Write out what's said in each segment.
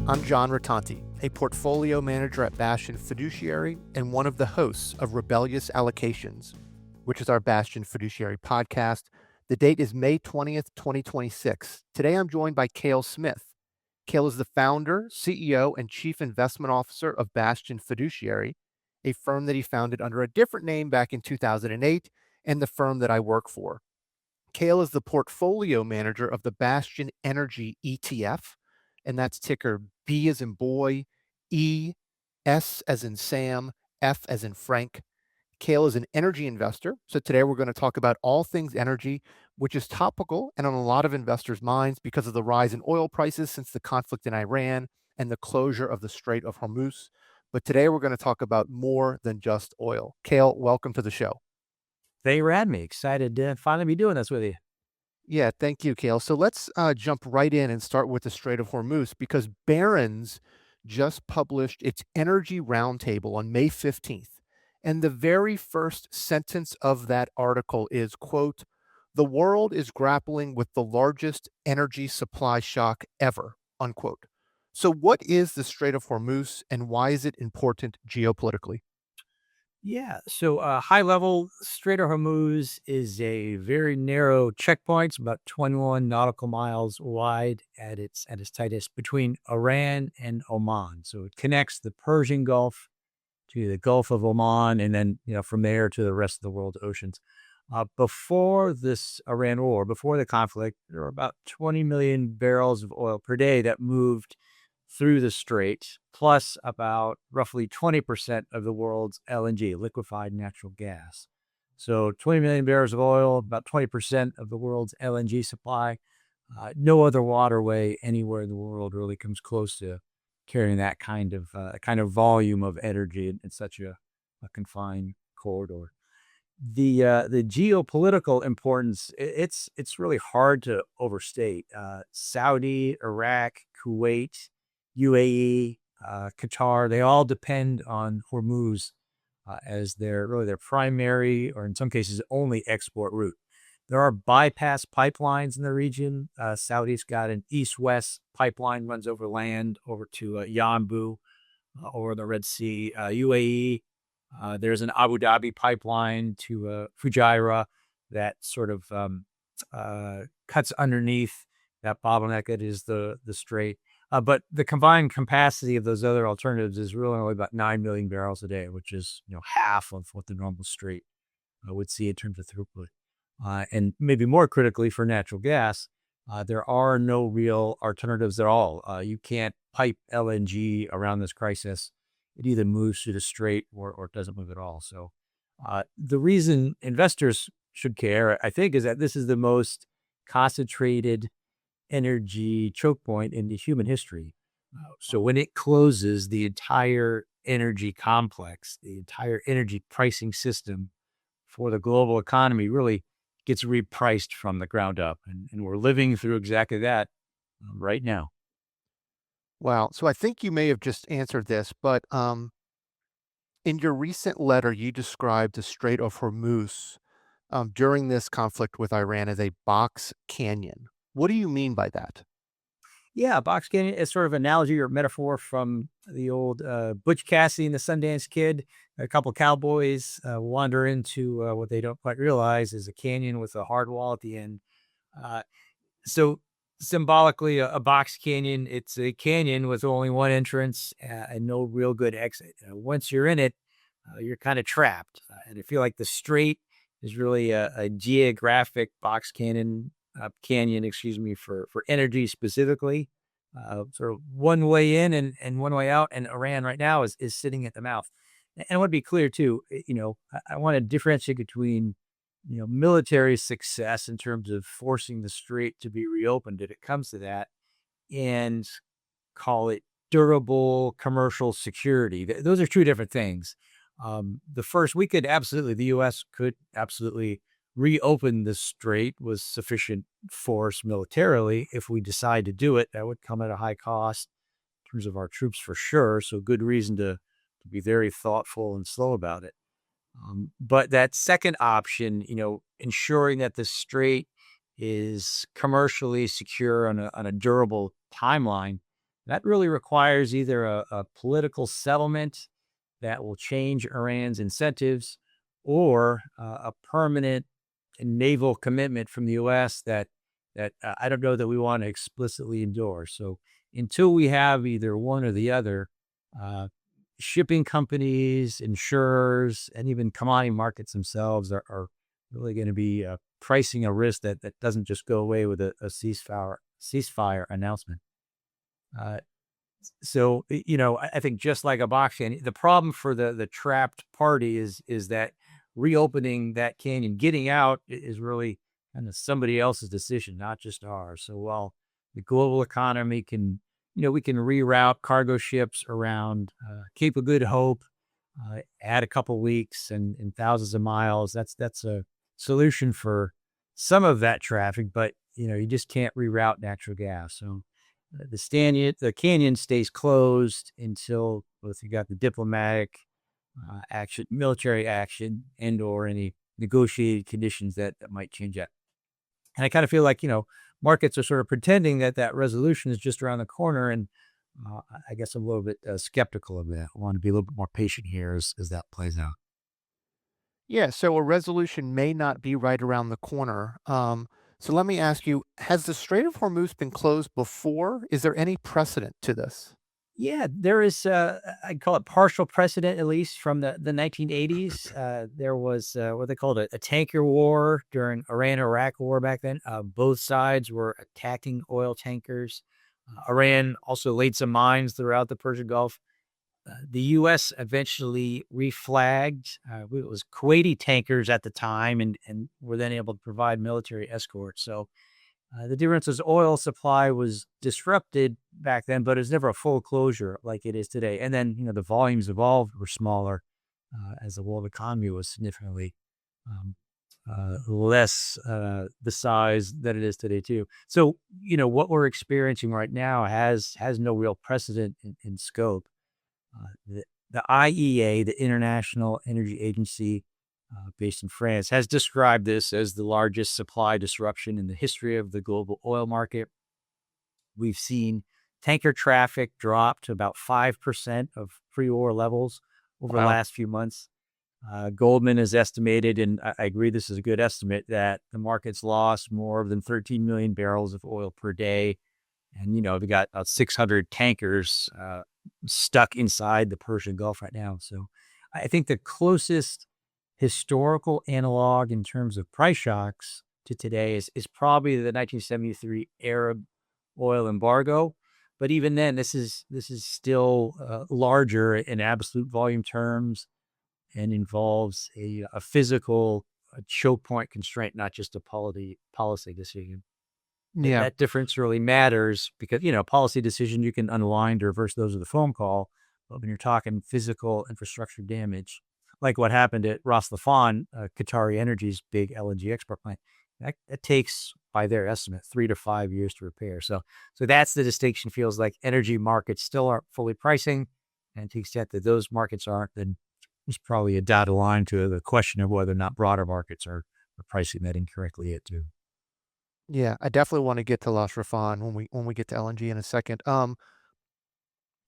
I'm John Ratanti, a portfolio manager at Bastion Fiduciary and one of the hosts of Rebellious Allocations, which is our Bastion Fiduciary podcast. The date is May 20th, 2026. Today I'm joined by Cale Smith. Cale is the founder, CEO, and chief investment officer of Bastion Fiduciary, a firm that he founded under a different name back in 2008, and the firm that I work for. Cale is the portfolio manager of the Bastion Energy ETF, and that's ticker B as in boy, E, S as in Sam, F as in Frank. Cale is an energy investor. So today we're going to talk about all things energy, which is topical and on a lot of investors' minds because of the rise in oil prices since the conflict in Iran and the closure of the Strait of Hormuz. But today we're going to talk about more than just oil. Cale, welcome to the show. Thank you for having me. Excited to finally be doing this with you. Yeah, thank you, Cale. So let's jump right in and start with the Strait of Hormuz because Barron's just published its Energy Roundtable on May 15th. And the very first sentence of that article is, quote, "The world is grappling with the largest energy supply shock ever," unquote. So what is the Strait of Hormuz and why is it important geopolitically? Yeah. So, high level, Strait of Hormuz is a very narrow checkpoint. It's about 21 nautical miles wide at its tightest between Iran and Oman. So it connects the Persian Gulf to the Gulf of Oman, and then from there to the rest of the world's oceans. Before this Iran war, before the conflict, there were about 20 million barrels of oil per day that moved through the strait, plus about roughly 20% of the world's LNG, liquefied natural gas. So 20 million barrels of oil, about 20% of the world's LNG supply. No other waterway anywhere in the world really comes close to carrying that kind of volume of energy in such a confined corridor. The geopolitical importance, it's really hard to overstate. Saudi, Iraq, Kuwait, UAE, Qatar, they all depend on Hormuz as their primary, or in some cases, only export route. There are bypass pipelines in the region. Saudi's got an east-west pipeline, runs over land over to Yanbu, over the Red Sea. UAE, there's an Abu Dhabi pipeline to Fujairah that sort of cuts underneath that bottleneck that is the strait. But the combined capacity of those other alternatives is really only about 9 million barrels a day, which is half of what the normal strait would see in terms of throughput. And maybe more critically for natural gas, there are no real alternatives at all. You can't pipe LNG around this crisis. It either moves through the strait or it doesn't move at all. So the reason investors should care, I think, is that this is the most concentrated energy choke point in the human history. So when it closes, the entire energy complex, the entire energy pricing system for the global economy really gets repriced from the ground up. And we're living through exactly that right now. Wow. So I think you may have just answered this, but in your recent letter, you described the Strait of Hormuz during this conflict with Iran as a box canyon. What do you mean by that? Yeah, box canyon is sort of analogy or metaphor from the old Butch Cassidy and the Sundance Kid. A couple cowboys wander into what they don't quite realize is a canyon with a hard wall at the end. So symbolically, a box canyon, it's a canyon with only one entrance and no real good exit. Once you're in it, you're kind of trapped. And I feel like the strait is really a geographic box canyon, for energy specifically. Sort of one way in and one way out. And Iran right now is sitting at the mouth. And I want to be clear too, I want to differentiate between military success in terms of forcing the strait to be reopened if it comes to that, and call it durable commercial security. Those are two different things. The first, the U.S. could absolutely reopen the strait with sufficient force militarily if we decide to do it. That would come at a high cost in terms of our troops for sure. So good reason to be very thoughtful and slow about it. But that second option, ensuring that the strait is commercially secure on a durable timeline, That really requires either a political settlement that will change Iran's incentives, or a permanent naval commitment from the U.S. that I don't know that we want to explicitly endorse. So until we have either one or the other, uh, shipping companies, insurers, and even commodity markets themselves are really going to be pricing a risk that doesn't just go away with a ceasefire announcement. Uh, I think just like a box canyon, the problem for the trapped party is that reopening that canyon, getting out is really kind of somebody else's decision, not just ours. So while the global economy can, we can reroute cargo ships around Cape of Good Hope, add a couple weeks and thousands of miles. That's a solution for some of that traffic, but you just can't reroute natural gas. So the canyon stays closed until both you got the diplomatic action, military action, and or any negotiated conditions that might change that. And I kind of feel like markets are sort of pretending that resolution is just around the corner, and I guess I'm a little bit skeptical of that. I want to be a little bit more patient here as that plays out. Yeah, so a resolution may not be right around the corner. So let me ask you, has the Strait of Hormuz been closed before? Is there any precedent to this? Yeah, there is, I'd call it partial precedent, at least from the 1980s. There was what they called a tanker war during Iran-Iraq war back then. Both sides were attacking oil tankers. Iran also laid some mines throughout the Persian Gulf. The U.S. eventually reflagged. It was Kuwaiti tankers at the time, and were then able to provide military escort. So the difference is oil supply was disrupted back then, but it's never a full closure like it is today. And then, the volumes evolved were smaller as the world economy was significantly um, less the size that it is today too. So, what we're experiencing right now has no real precedent in scope. The IEA, the International Energy Agency, based in France, has described this as the largest supply disruption in the history of the global oil market. We've seen tanker traffic drop to about 5% of pre-war levels over the Wow. last few months. Goldman has estimated, and I agree this is a good estimate, that the market's lost more than 13 million barrels of oil per day. And, we got about 600 tankers stuck inside the Persian Gulf right now. So I think the closest historical analog in terms of price shocks to today is probably the 1973 Arab oil embargo. But even then, this is still larger in absolute volume terms and involves a physical choke point constraint, not just a policy decision. Yeah. That difference really matters because, policy decision, you can unwind or reverse those with a phone call. But when you're talking physical infrastructure damage, like what happened at Ras Laffan, Qatari Energy's big LNG export plant, that takes, by their estimate, 3 to 5 years to repair. So that's the distinction. Feels like energy markets still aren't fully pricing, and to the extent that those markets aren't, then there's probably a dotted line to the question of whether or not broader markets are pricing that incorrectly yet too. Yeah, I definitely want to get to Las Rafan when we get to LNG in a second.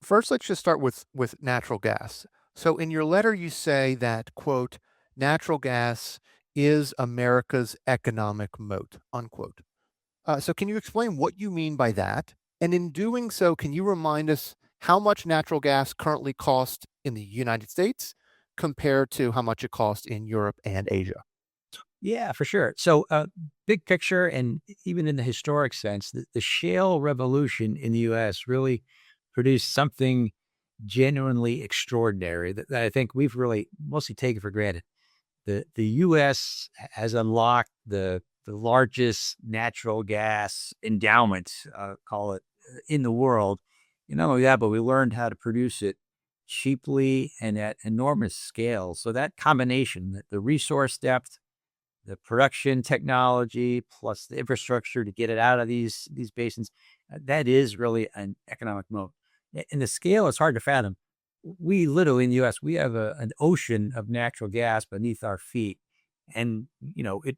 First, let's just start with natural gas. So in your letter, you say that, quote, natural gas is America's economic moat, unquote. So can you explain what you mean by that? And in doing so, can you remind us how much natural gas currently costs in the United States compared to how much it costs in Europe and Asia? Yeah, for sure. So, big picture, and even in the historic sense, the shale revolution in the U.S. really produced something genuinely extraordinary that I think we've really mostly taken for granted. The U.S. has unlocked the largest natural gas endowment, call it, in the world. And not only that, but we learned how to produce it cheaply and at enormous scale. So that combination, the resource depth, the production technology, plus the infrastructure to get it out of these basins, that is really an economic moat. And the scale is hard to fathom. We literally in the U.S. we have an ocean of natural gas beneath our feet, and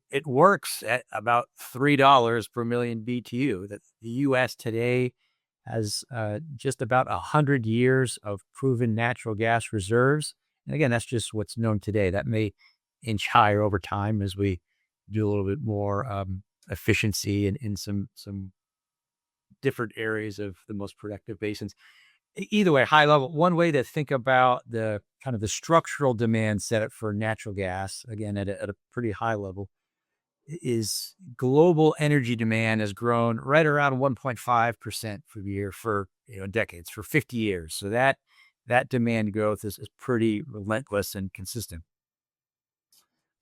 it works at about $3 per million BTU. That the U.S. today has just about 100 years of proven natural gas reserves. And again, that's just what's known today. That may inch higher over time as we do a little bit more efficiency in some different areas of the most productive basins. Either way, high level, one way to think about the kind of the structural demand setup for natural gas, again, at a pretty high level, is global energy demand has grown right around 1.5% per year for decades, for 50 years. So that demand growth is pretty relentless and consistent.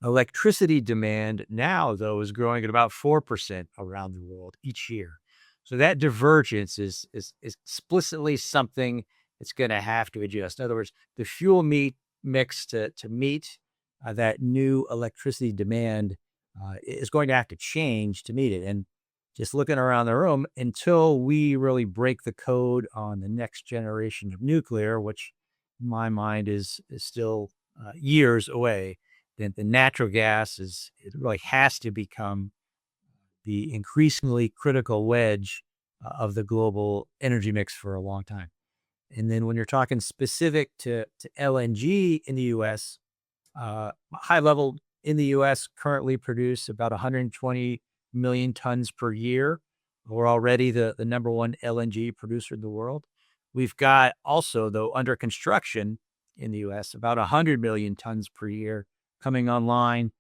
Electricity demand now, though, is growing at about 4% around the world each year. So that divergence is explicitly something that's going to have to adjust. In other words, the fuel mix to meet that new electricity demand is going to have to change to meet it. And just looking around the room, until we really break the code on the next generation of nuclear, which in my mind is still years away, then the natural gas it really has to become the increasingly critical wedge of the global energy mix for a long time. And then when you're talking specific to LNG in the US, high level in the US currently produce about 120 million tons per year. We're already the number one LNG producer in the world. We've got also, though, under construction in the US, about 100 million tons per year coming online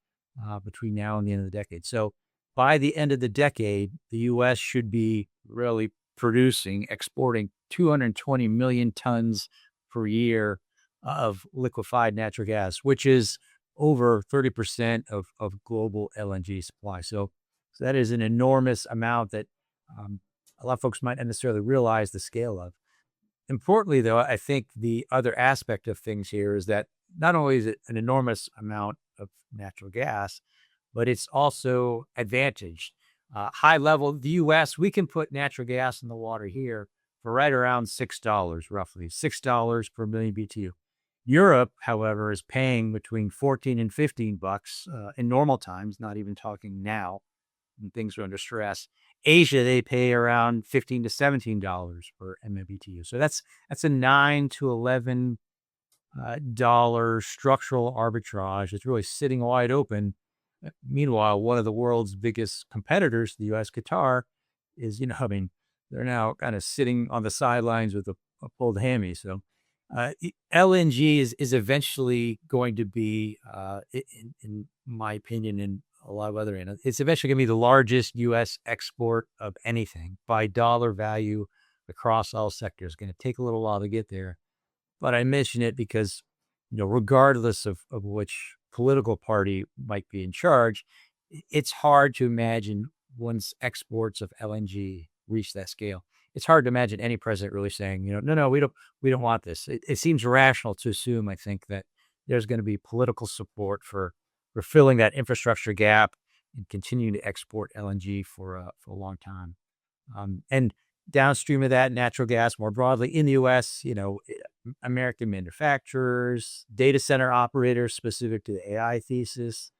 between now and the end of the decade. So by the end of the decade, the US should be really exporting 220 million tons per year of liquefied natural gas, which is over 30% of global LNG supply. So that is an enormous amount that a lot of folks might not necessarily realize the scale of. Importantly, though, I think the other aspect of things here is that not only is it an enormous amount of natural gas, but it's also advantaged. High level, the US, we can put natural gas in the water here for right around $6, roughly $6 per million BTU. Europe, however, is paying between 14 and 15 bucks in normal times, not even talking now when things are under stress. Asia, they pay around $15 to $17 per MMBTU. So that's a 9 to 11 dollar structural arbitrage. It's really sitting wide open. Meanwhile, one of the world's biggest competitors, the U.S. Qatar, is, they're now kind of sitting on the sidelines with a pulled hammy. So LNG is eventually going to be, in my opinion, and a lot of other analysts, it's eventually going to be the largest U.S. export of anything by dollar value across all sectors. It's going to take a little while to get there. But I mention it because, regardless of which political party might be in charge, it's hard to imagine once exports of LNG reach that scale. It's hard to imagine any president really saying, no, we don't want this. It seems rational to assume, I think, that there's going to be political support for filling that infrastructure gap and continuing to export LNG for a long time. And downstream of that, natural gas more broadly in the U.S., American manufacturers, data center operators specific to the AI thesis,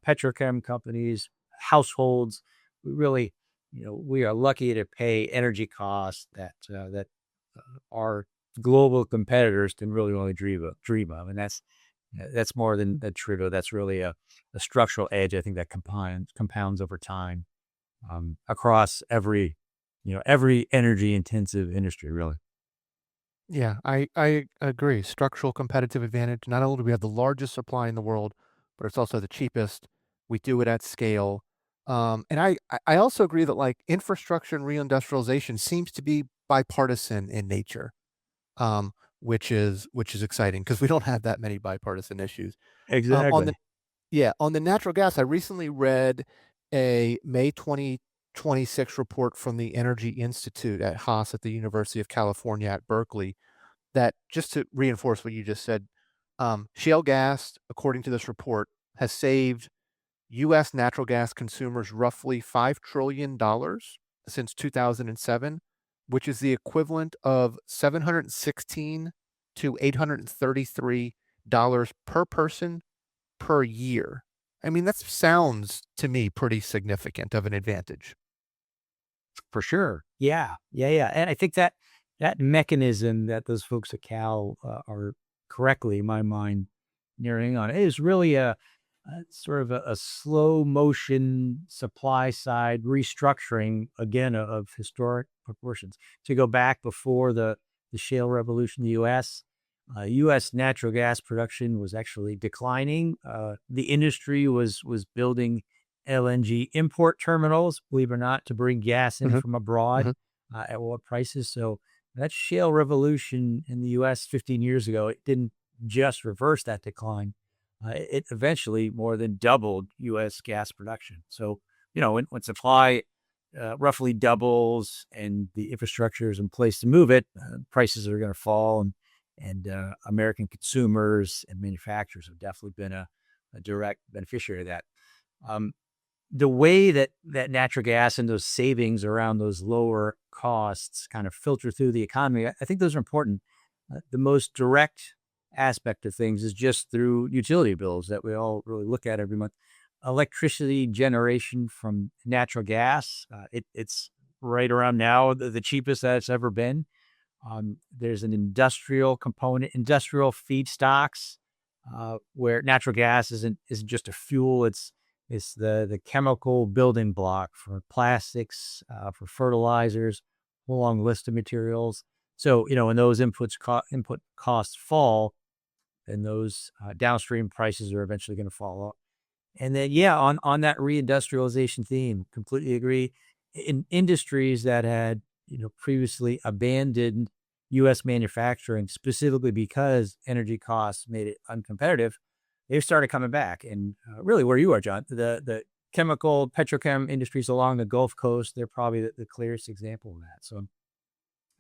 petrochem companies, households. We really, we are lucky to pay energy costs that our global competitors can really only dream of. And that's more than trivial. That's really a structural edge, I think, that compounds over time across every energy intensive industry, really. Yeah, I agree. Structural competitive advantage. Not only do we have the largest supply in the world, but it's also the cheapest. We do it at scale. And I also agree that like infrastructure and reindustrialization seems to be bipartisan in nature, which is exciting because we don't have that many bipartisan issues. On the Exactly. on the natural gas, I recently read a May 2026 report from the Energy Institute at Haas at the University of California at Berkeley that, just to reinforce what you just said, shale gas, according to this report, has saved U.S. natural gas consumers roughly $5 trillion since 2007, which is the equivalent of 716 to $833 per person per year. I mean, that sounds to me pretty significant of an advantage. For sure. Yeah. Yeah. Yeah. And I think that that mechanism that those folks at Cal are correctly, in my mind, nearing on is really a sort of a slow motion supply side restructuring again of historic proportions. To go back before the shale revolution in the U.S., U.S. natural gas production was actually declining. The industry was building LNG import terminals, believe it or not, to bring gas in Hmm. from abroad Hmm. at what prices. So that shale revolution in the U.S. 15 years ago, it didn't just reverse that decline. It eventually more than doubled U.S. gas production. So, when supply roughly doubles and the infrastructure is in place to move it, prices are going to fall, and American consumers and manufacturers have definitely been a direct beneficiary of that. Um, the way that natural gas and those savings around those lower costs kind of filter through the economy, I think those are important. The most direct aspect of things is just through utility bills that we all really look at every month. Electricity generation from natural gas, it's right around now the cheapest that it's ever been. There's an industrial component, industrial feedstocks, where natural gas isn't just a fuel. It's the chemical building block for plastics, for fertilizers, a long list of materials. So when those input costs fall, then those downstream prices are eventually going to fall. And then, yeah, on that reindustrialization theme, completely agree. In industries that had, previously abandoned U.S. manufacturing specifically because energy costs made it uncompetitive, they've started coming back. And really, where you are, John, the chemical petrochem industries along the Gulf Coast, they're probably the clearest example of that.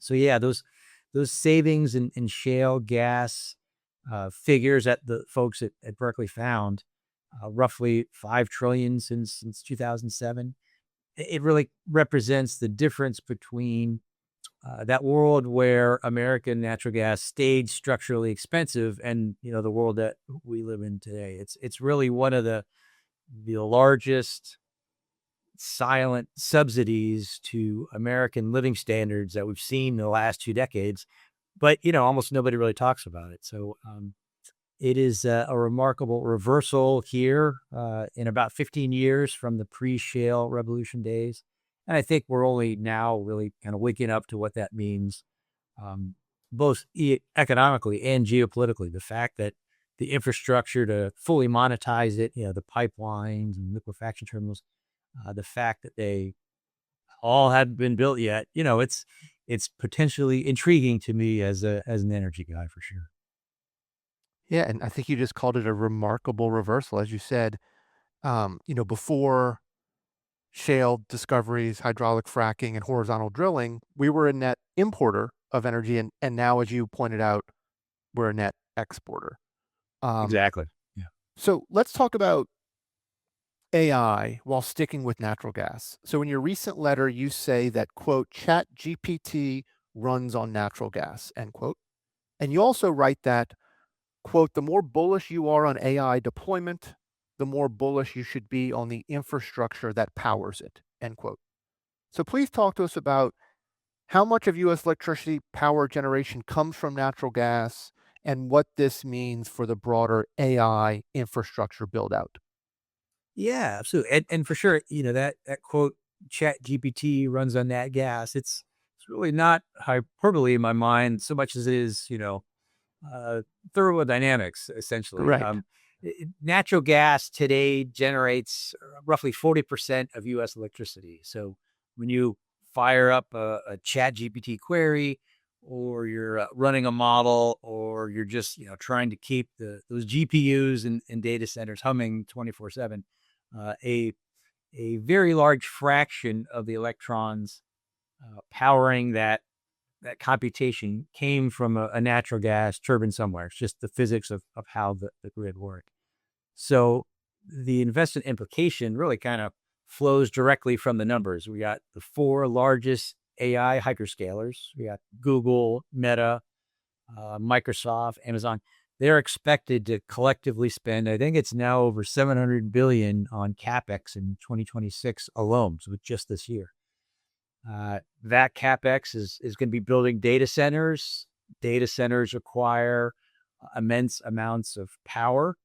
So yeah, those savings in shale gas figures that the folks at Berkeley found, roughly 5 trillion since 2007. It really represents the difference between that world where American natural gas stayed structurally expensive and the world that we live in today. It's really one of the largest silent subsidies to American living standards that we've seen in the last 2 decades. But almost nobody really talks about it. So it is a remarkable reversal here in about 15 years from the pre-shale revolution days. And I think we're only now really kind of waking up to what that means, um, both economically and geopolitically. The fact that the infrastructure to fully monetize it, the pipelines and liquefaction terminals, the fact that they all hadn't been built yet, it's potentially intriguing to me as an energy guy for sure. Yeah, and I think you just called it a remarkable reversal, as you said. Before shale discoveries, hydraulic fracking, and horizontal drilling, we were a net importer of energy, and now, as you pointed out, we're a net exporter. Um, Exactly. Yeah. so let's talk about AI while sticking with natural gas. So in your recent letter, you say that, quote, Chat GPT runs on natural gas, end quote. And you also write that, quote, the more bullish you are on AI deployment, the more bullish you should be on the infrastructure that powers it, end quote. So please talk to us about how much of US electricity power generation comes from natural gas and what this means for the broader AI infrastructure build out. Yeah, absolutely. And for sure, that quote, Chat GPT runs on nat gas. It's really not hyperbole in my mind so much as it is, uh, thermodynamics, essentially. Right. Natural gas today generates roughly 40% of US electricity. So when you fire up a Chat GPT query, or you're running a model, or you're just trying to keep those GPUs and data centers humming 24/7, uh, a a very large fraction of the electrons powering that computation came from a natural gas turbine somewhere. It's just the physics of how the grid worked. So the investment implication really kind of flows directly from the numbers. We got the four largest AI hyperscalers. We got Google, Meta, Microsoft, Amazon. They're expected to collectively spend, I think it's now over 700 billion on capex in 2026 alone, so just this year. That CapEx is going to be building data centers. Data centers require immense amounts of power.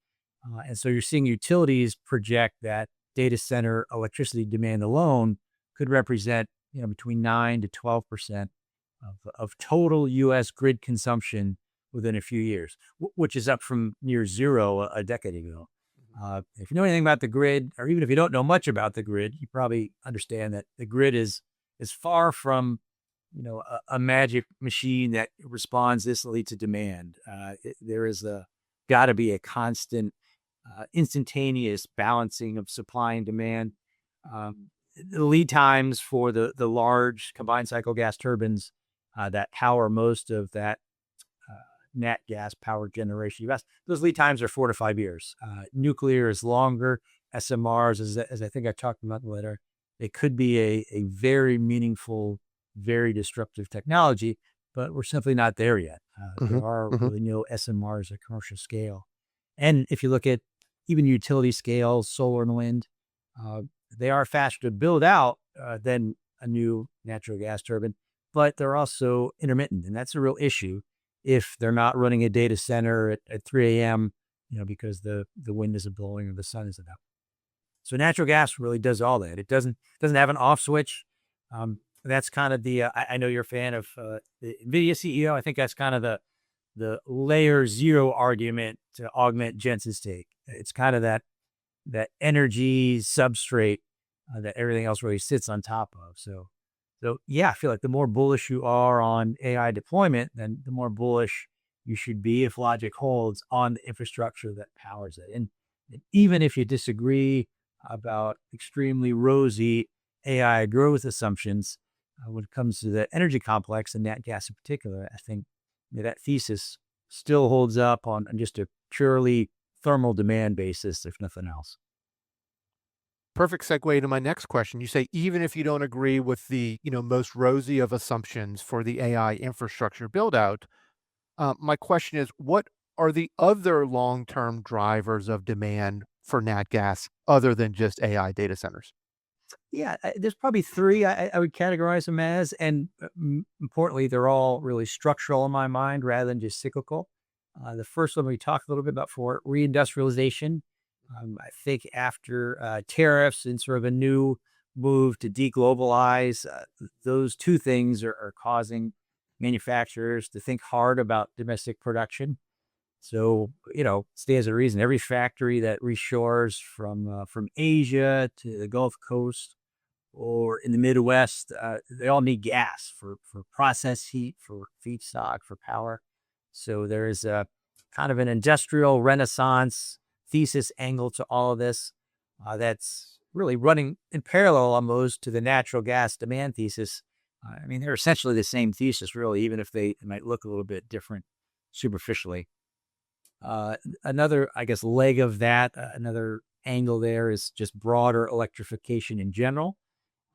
And so you're seeing utilities project that data center electricity demand alone could represent, between 9 to 12% of total U.S. grid consumption within a few years, which is up from near zero a decade ago. If you know anything about the grid, or even if you don't know much about the grid, you probably understand that the grid is far from, a magic machine that responds instantly to demand. There is got to be a constant, instantaneous balancing of supply and demand. The lead times for the large combined cycle gas turbines that power most of that nat gas power generation U.S. Those lead times are 4 to 5 years. Nuclear is longer. SMRs, as I think I talked about later, they could be a very meaningful, very disruptive technology, but we're simply not there yet. Hmm. There are Hmm. really no SMRs at commercial scale. And if you look at even utility scale, solar and wind, uh, they are faster to build out than a new natural gas turbine, but they're also intermittent. And that's a real issue if they're not running a data center at 3 a.m., because the wind isn't blowing or the sun isn't up. So natural gas really does all that. It doesn't have an off switch. That's kind of the I know you're a fan of the NVIDIA CEO. I think that's kind of the layer zero argument to augment Jensen's take. It's kind of that energy substrate that everything else really sits on top of. So yeah, I feel like the more bullish you are on AI deployment, then the more bullish you should be, if logic holds, on the infrastructure that powers it. And even if you disagree about extremely rosy AI growth assumptions, when it comes to the energy complex and nat gas in particular, I think that thesis still holds up on just a purely thermal demand basis, if nothing else. Perfect segue to my next question. You say even if you don't agree with the most rosy of assumptions for the AI infrastructure build out, my question is, what are the other long-term drivers of demand for nat gas other than just AI data centers? Yeah, there's probably three I would categorize them as, and importantly, they're all really structural in my mind rather than just cyclical. The first one we talked a little bit about for reindustrialization. I think after tariffs and sort of a new move to deglobalize, those two things are causing manufacturers to think hard about domestic production. So, stands to reason. Every factory that reshores from Asia to the Gulf Coast or in the Midwest, they all need gas for process heat, for feedstock, for power. So there is a kind of an industrial renaissance thesis angle to all of this that's really running in parallel almost to the natural gas demand thesis. I mean, they're essentially the same thesis, really, even if they might look a little bit different superficially. Another, I guess, leg of that, another angle there is just broader electrification in general.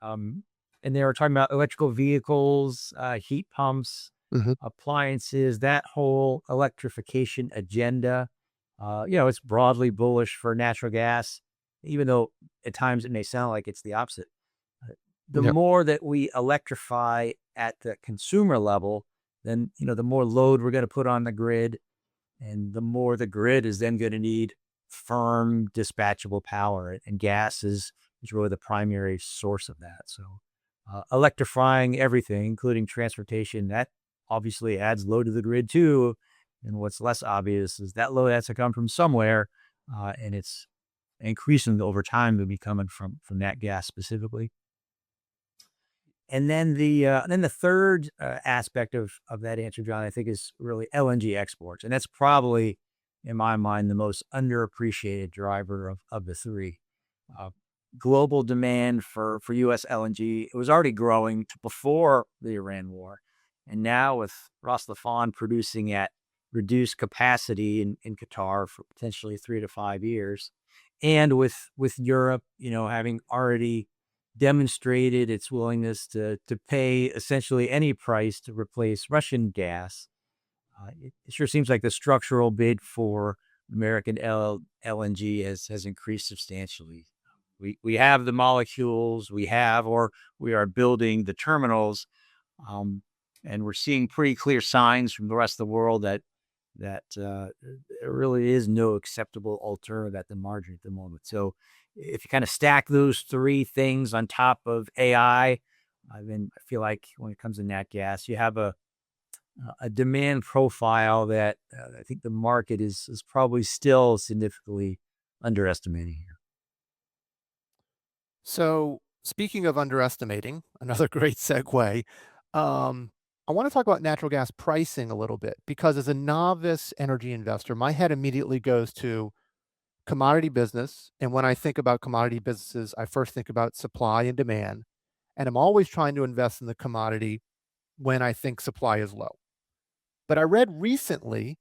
Um, and they were talking about electrical vehicles, heat pumps, Mhm. appliances, that whole electrification agenda. It's broadly bullish for natural gas, even though at times it may sound like it's the opposite. Uh, The Yep. more that we electrify at the consumer level, then the more load we're going to put on the grid, and the more the grid is then going to need firm dispatchable power, and gas is really the primary source of that. So electrifying everything, including transportation, that obviously adds load to the grid too. And what's less obvious is that load has to come from somewhere, and it's increasing over time to be coming from that gas specifically. And then the third aspect of that answer, John, I think is really LNG exports, and that's probably, in my mind, the most underappreciated driver of the three. Uh, Global demand for U.S. LNG, it was already growing before the Iran war, and now with Ras Laffan producing at reduced capacity in Qatar for potentially 3 to 5 years, and with Europe, having already demonstrated its willingness to pay essentially any price to replace Russian gas. It sure seems like the structural bid for American LNG has increased substantially We have the molecules, or we are building the terminals, um, and we're seeing pretty clear signs from the rest of the world that there really is no acceptable alternative at the margin at the moment. So if you kind of stack those three things on top of AI, then I feel like when it comes to nat gas, you have a demand profile that I think the market is probably still significantly underestimating here. So, speaking of underestimating, another great segue. I want to talk about natural gas pricing a little bit because, as a novice energy investor, my head immediately goes to commodity business. And when I think about commodity businesses, I first think about supply and demand. And I'm always trying to invest in the commodity when I think supply is low. But I read recently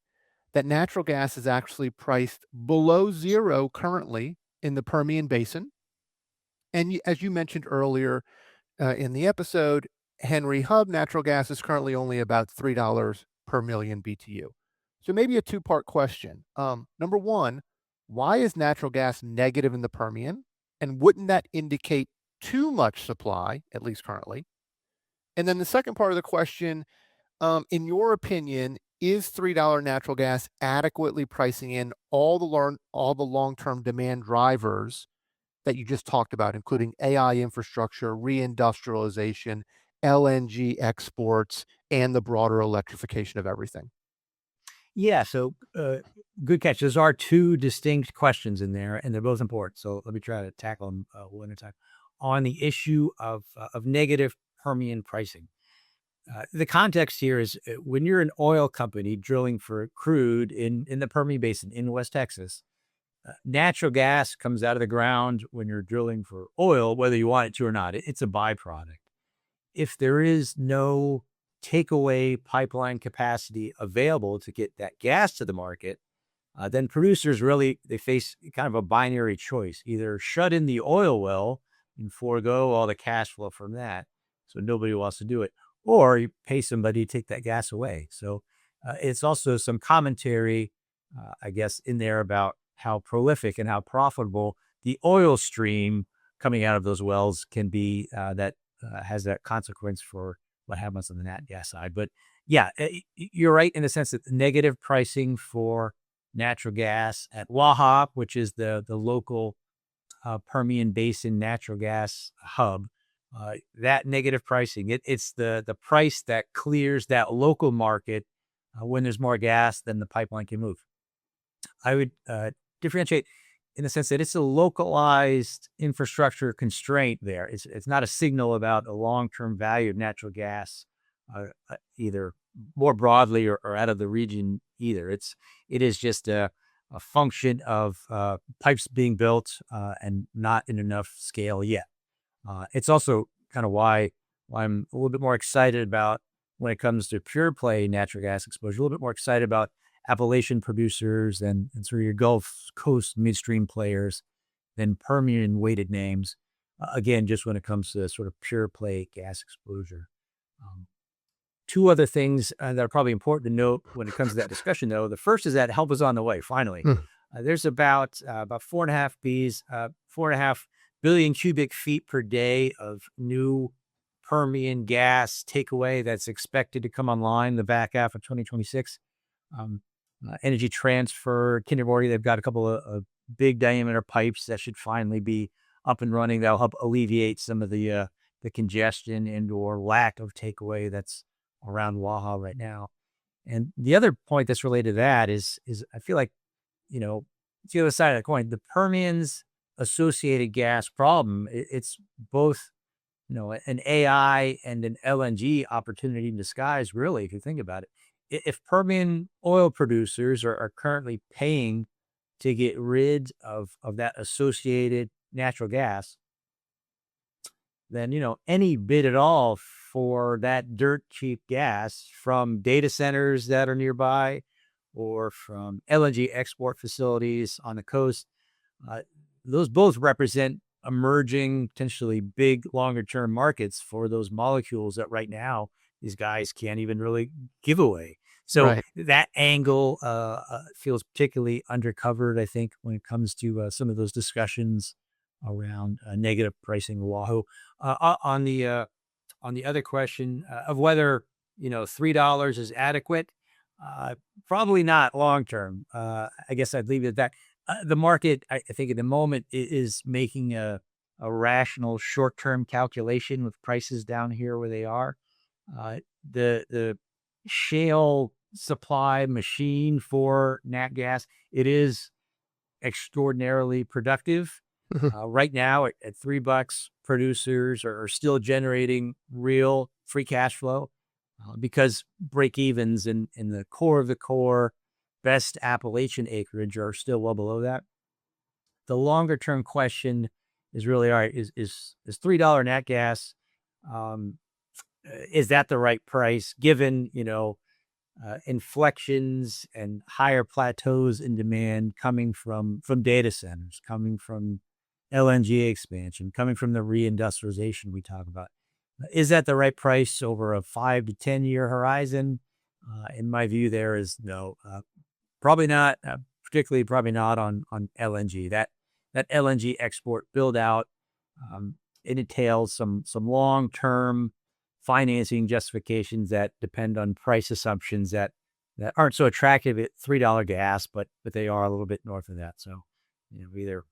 that natural gas is actually priced below zero currently in the Permian Basin. And as you mentioned earlier in the episode, Henry Hub natural gas is currently only about $3 per million BTU. So maybe a two-part question. Number one, why is natural gas negative in the Permian? And wouldn't that indicate too much supply, at least currently? And then the second part of the question, in your opinion, is $3 natural gas adequately pricing in all the long-term demand drivers that you just talked about, including AI infrastructure, reindustrialization, LNG exports, and the broader electrification of everything? Yeah, so good catch. Those are two distinct questions in there, and they're both important. So let me try to tackle them one at a time. On the issue of negative Permian pricing, the context here is when you're an oil company drilling for crude in the Permian Basin in West Texas, natural gas comes out of the ground when you're drilling for oil, whether you want it to or not. It's a byproduct. If there is no takeaway pipeline capacity available to get that gas to the market, then producers really they face kind of a binary choice: either shut in the oil well and forego all the cash flow from that, so nobody wants to do it, or you pay somebody to take that gas away. So it's also some commentary, I guess, in there about how prolific and how profitable the oil stream coming out of those wells can be. That has that consequence for what happens on the nat gas side. But yeah, you're right in the sense that the negative pricing for natural gas at Waha, which is the local Permian Basin natural gas hub, that negative pricing, it's the price that clears that local market when there's more gas than the pipeline can move. I would differentiate in the sense that it's a localized infrastructure constraint there. It's not a signal about a long-term value of natural gas, either more broadly or out of the region either. It is just a function of pipes being built and not in enough scale yet. It's also kind of why I'm a little bit more excited about when it comes to pure play natural gas exposure, a little bit more excited about Appalachian producers and sort of your Gulf Coast midstream players than Permian weighted names. Again, just when it comes to sort of pure play gas exposure. Um, Two other things that are probably important to note when it comes to that discussion, though. The first is that help is on the way. Finally, Hmm. there's about 4.5 billion cubic feet per day of new Permian gas takeaway that's expected to come online the back half of 2026. Um, Energy Transfer, Kinder Morgan, they've got a couple of big diameter pipes that should finally be up and running. That'll help alleviate some of the congestion and or lack of takeaway that's around Waha right now. And the other point that's related to that is I feel like, it's the other side of the coin. The Permian's associated gas problem, it's both, an AI and an LNG opportunity in disguise, really, if you think about it. If Permian oil producers are currently paying to get rid of that associated natural gas, then, any bid at all for that dirt cheap gas from data centers that are nearby or from LNG export facilities on the coast, uh, those both represent emerging, potentially big, longer term markets for those molecules that right now these guys can't even really give away. So Right. that angle feels particularly undercovered, I think, when it comes to some of those discussions around negative pricing of Wahoo. On the other question of whether $3 is adequate, uh, probably not long term. I guess I'd leave it at that. The market, I think, at the moment is making a rational short term calculation with prices down here where they are. The shale supply machine for nat gas, it is extraordinarily productive. Right now at $3, producers are still generating real free cash flow because break evens in the core of the core, best Appalachian acreage are still well below that. The longer term question is really, all right, is $3 nat gas, um, is that the right price given, inflections and higher plateaus in demand coming from data centers, coming from LNG expansion, coming from the reindustrialization we talk about. Is that the right price over a 5 to 10 year horizon? In my view, there is no, probably not, particularly probably not on LNG. That LNG export build out, it entails some long term financing justifications that depend on price assumptions that aren't so attractive at $3 gas, but they are a little bit north of that. So, either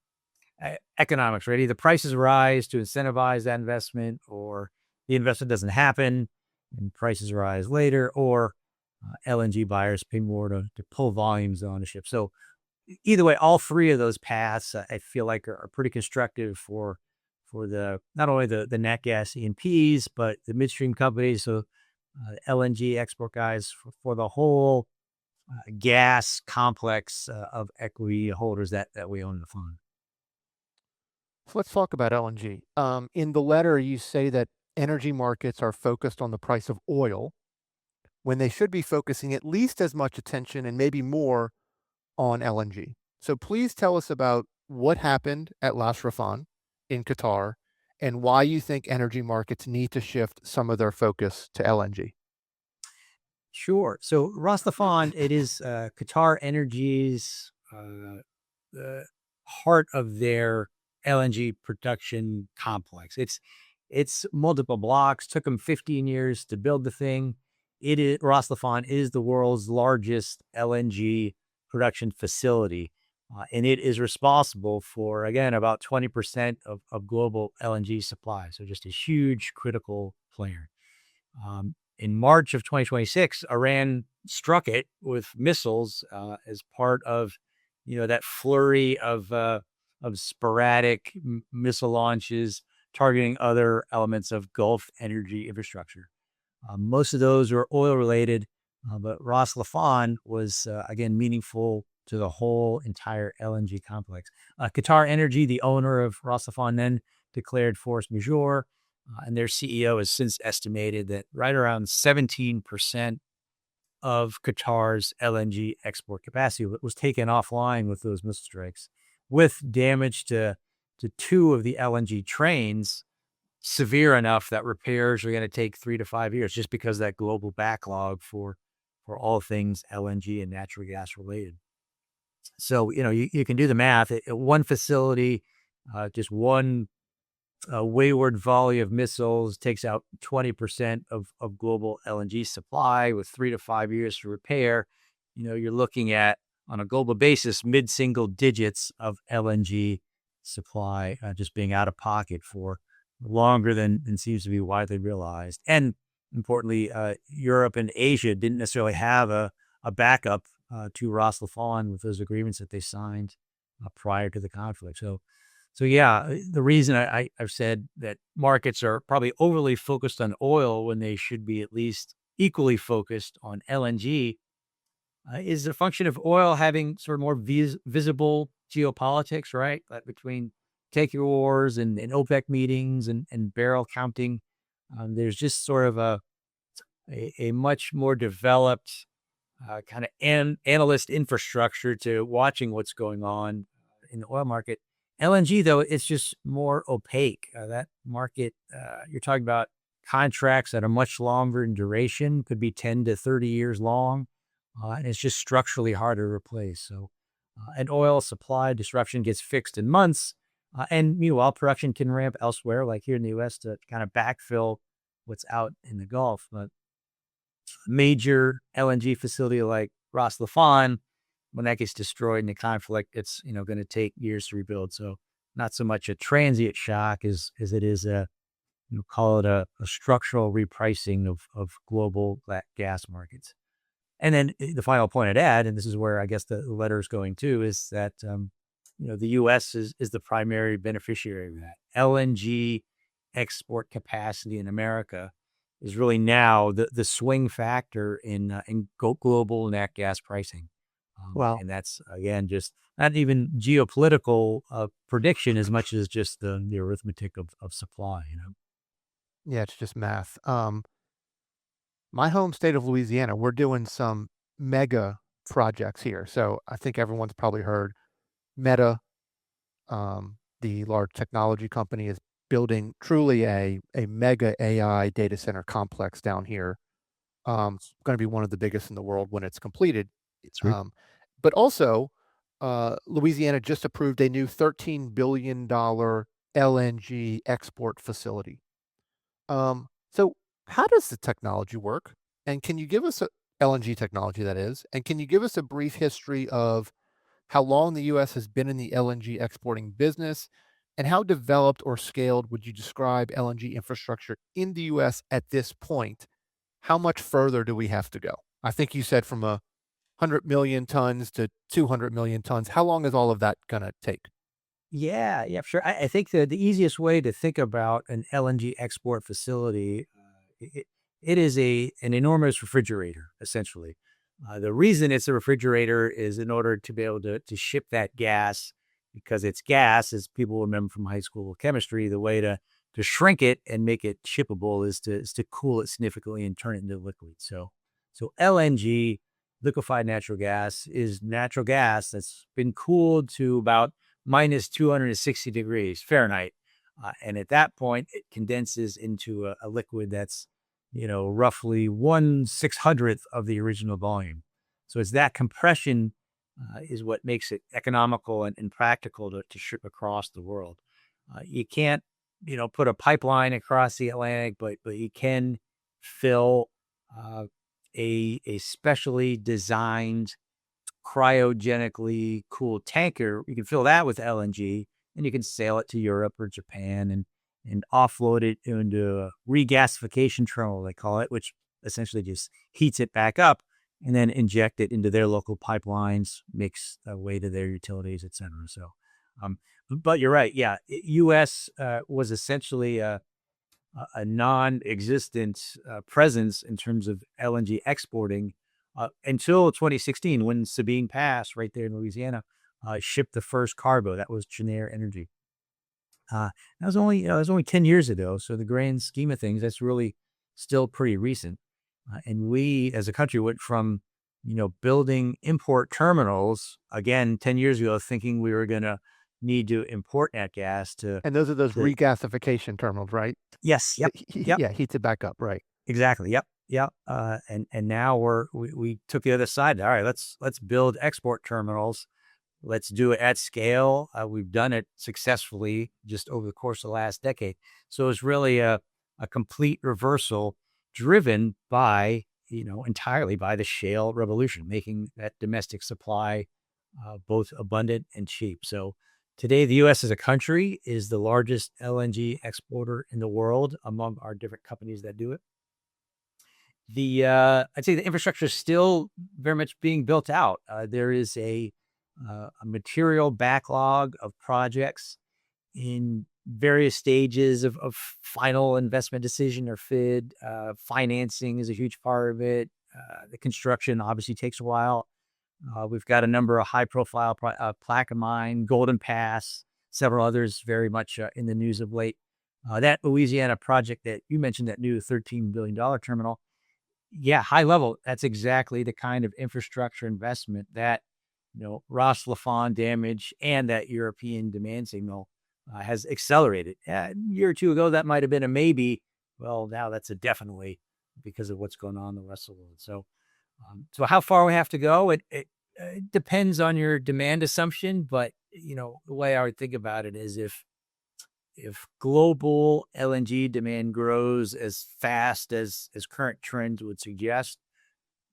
economics, right? Either prices rise to incentivize that investment, or the investment doesn't happen and prices rise later, or LNG buyers pay more to pull volumes on the ship. So either way, all three of those paths I feel like are pretty constructive for the not only the nat gas E&Ps, but the midstream companies, so LNG export guys for the whole gas complex of equity holders that we own in the fund. So let's talk about LNG. In the letter, you say that energy markets are focused on the price of oil when they should be focusing at least as much attention and maybe more on LNG. So please tell us about what happened at Las Rafan in Qatar and why you think energy markets need to shift some of their focus to LNG. Sure. So Ras Laffan, it is Qatar Energy's the heart of their LNG production complex. It's multiple blocks. Took them 15 years to build the thing. Ras Laffan is the world's largest LNG production facility, and it is responsible for, again, about 20% of global LNG supply. So just a huge critical player. In March of 2026, Iran struck it with missiles as part of, that flurry of sporadic missile launches targeting other elements of Gulf energy infrastructure. Most of those are oil related, but Ras Laffan was again meaningful to the whole entire LNG complex. Qatar Energy, the owner of Ras Laffan, then declared force majeure. And their CEO has since estimated that right around 17% of Qatar's LNG export capacity was taken offline with those missile strikes, with damage to two of the LNG trains severe enough that repairs are going to take 3 to 5 years, just because of that global backlog for all things LNG and natural gas related. So, you can do the math. At one facility, just one a wayward volley of missiles takes out 20% of global LNG supply with 3 to 5 years to repair. You're looking at, on a global basis, mid-single digits of LNG supply just being out of pocket for longer than seems to be widely realized. And importantly, Europe and Asia didn't necessarily have a backup to Ras Laffan with those agreements that they signed prior to the conflict. So yeah, the reason I've said that markets are probably overly focused on oil when they should be at least equally focused on LNG is a function of oil having sort of more visible geopolitics, right? Like between taker wars and OPEC meetings and barrel counting. There's just sort of a much more developed kind of analyst infrastructure to watching what's going on in the oil market. LNG, though, it's just more opaque. That market, you're talking about contracts that are much longer in duration, could be 10 to 30 years long, and it's just structurally hard to replace. So an oil supply disruption gets fixed in months. And meanwhile, production can ramp elsewhere, like here in the U.S., to kind of backfill what's out in the Gulf. But a major LNG facility like Ras Laffan, when that gets destroyed in the conflict, it's going to take years to rebuild. So not so much a transient shock as it is a call it a structural repricing of global gas markets. And then the final point I'd add, and this is where I guess the letter is going to, is that the U.S. is the primary beneficiary of that. LNG export capacity in America is really now the swing factor in global nat gas pricing. Well, And that's, again, just not even geopolitical prediction as much as just the arithmetic of supply. yeah, it's just math. My home state of Louisiana, we're doing some mega projects here. So I think everyone's probably heard Meta, the large technology company, is building truly a mega AI data center complex down here. It's going to be one of the biggest in the world when it's completed. Sweet. Um, but also, Louisiana just approved a new $13 billion LNG export facility. So how does the technology work? And can you give us LNG technology, that is, and can you give us a brief history of how long the US has been in the LNG exporting business, and how developed or scaled would you describe LNG infrastructure in the US at this point? How much further do we have to go? I think you said from 100 million tons to 200 million tons. How long is all of that going to take? Yeah, yeah, sure. I think the easiest way to think about an LNG export facility, it is an enormous refrigerator, essentially. The reason it's a refrigerator is in order to be able to ship that gas, because it's gas, as people remember from high school chemistry, the way to shrink it and make it shippable is to cool it significantly and turn it into liquid. So LNG, liquefied natural gas, is natural gas that's been cooled to about minus 260 degrees Fahrenheit. And at that point, it condenses into a liquid that's, roughly 1/600th of the original volume. So it's that compression is what makes it economical and practical to ship across the world. You can't, put a pipeline across the Atlantic, but you can fill uh, a specially designed cryogenically cooled tanker. You can fill that with LNG, and you can sail it to Europe or Japan and offload it into a regasification terminal, they call it, which essentially just heats it back up and then inject it into their local pipelines, makes their way to their utilities, et cetera. So, but you're right. Yeah. US was essentially a non-existent presence in terms of LNG exporting until 2016, when Sabine Pass, right there in Louisiana, shipped the first cargo. That was Cheniere Energy. That was only 10 years ago. So the grand scheme of things, that's really still pretty recent. And we, as a country, went from building import terminals again 10 years ago, thinking we were going to need to import that gas to And those are those to regasification terminals, right? yes, yep, yep. Yeah, heats it back up, right? Exactly. Yep. Yep. And now we took the other side. All right, let's build export terminals. Let's do it at scale. We've done it successfully just over the course of the last decade. So it's really a complete reversal, driven by entirely by the shale revolution, making that domestic supply both abundant and cheap. So today, the U.S. as a country is the largest LNG exporter in the world among our different companies that do it. I'd say the infrastructure is still very much being built out. There is a material backlog of projects in various stages of final investment decision or FID. Financing is a huge part of it. The construction obviously takes a while. We've got a number of high-profile Plaquemine, Golden Pass, several others very much in the news of late. That Louisiana project that you mentioned, that new $13 billion terminal, yeah, high level, that's exactly the kind of infrastructure investment that, Ras Laffan damage and that European demand signal has accelerated. A year or two ago, that might have been a maybe. Well, now that's a definitely, because of what's going on in the rest of the world. So how far we have to go? It depends on your demand assumption, but the way I would think about it is if global LNG demand grows as fast as current trends would suggest,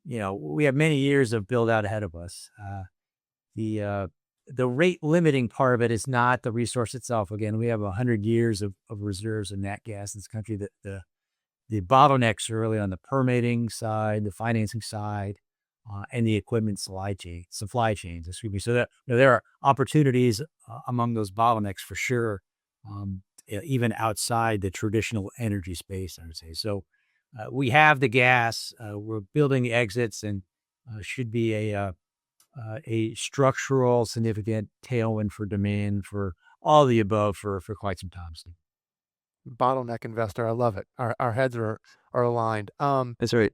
we have many years of build out ahead of us. The uh, the rate limiting part of it is not the resource itself. Again, we have 100 years of reserves of nat gas in this country. The bottlenecks are really on the permitting side, the financing side, and the equipment supply chains. Excuse me. So that there are opportunities among those bottlenecks for sure, even outside the traditional energy space. I would say so. We have the gas. We're building the exits, and should be a structural significant tailwind for demand for all the above for quite some time. So Bottleneck investor. I love it. Our heads are aligned. That's right.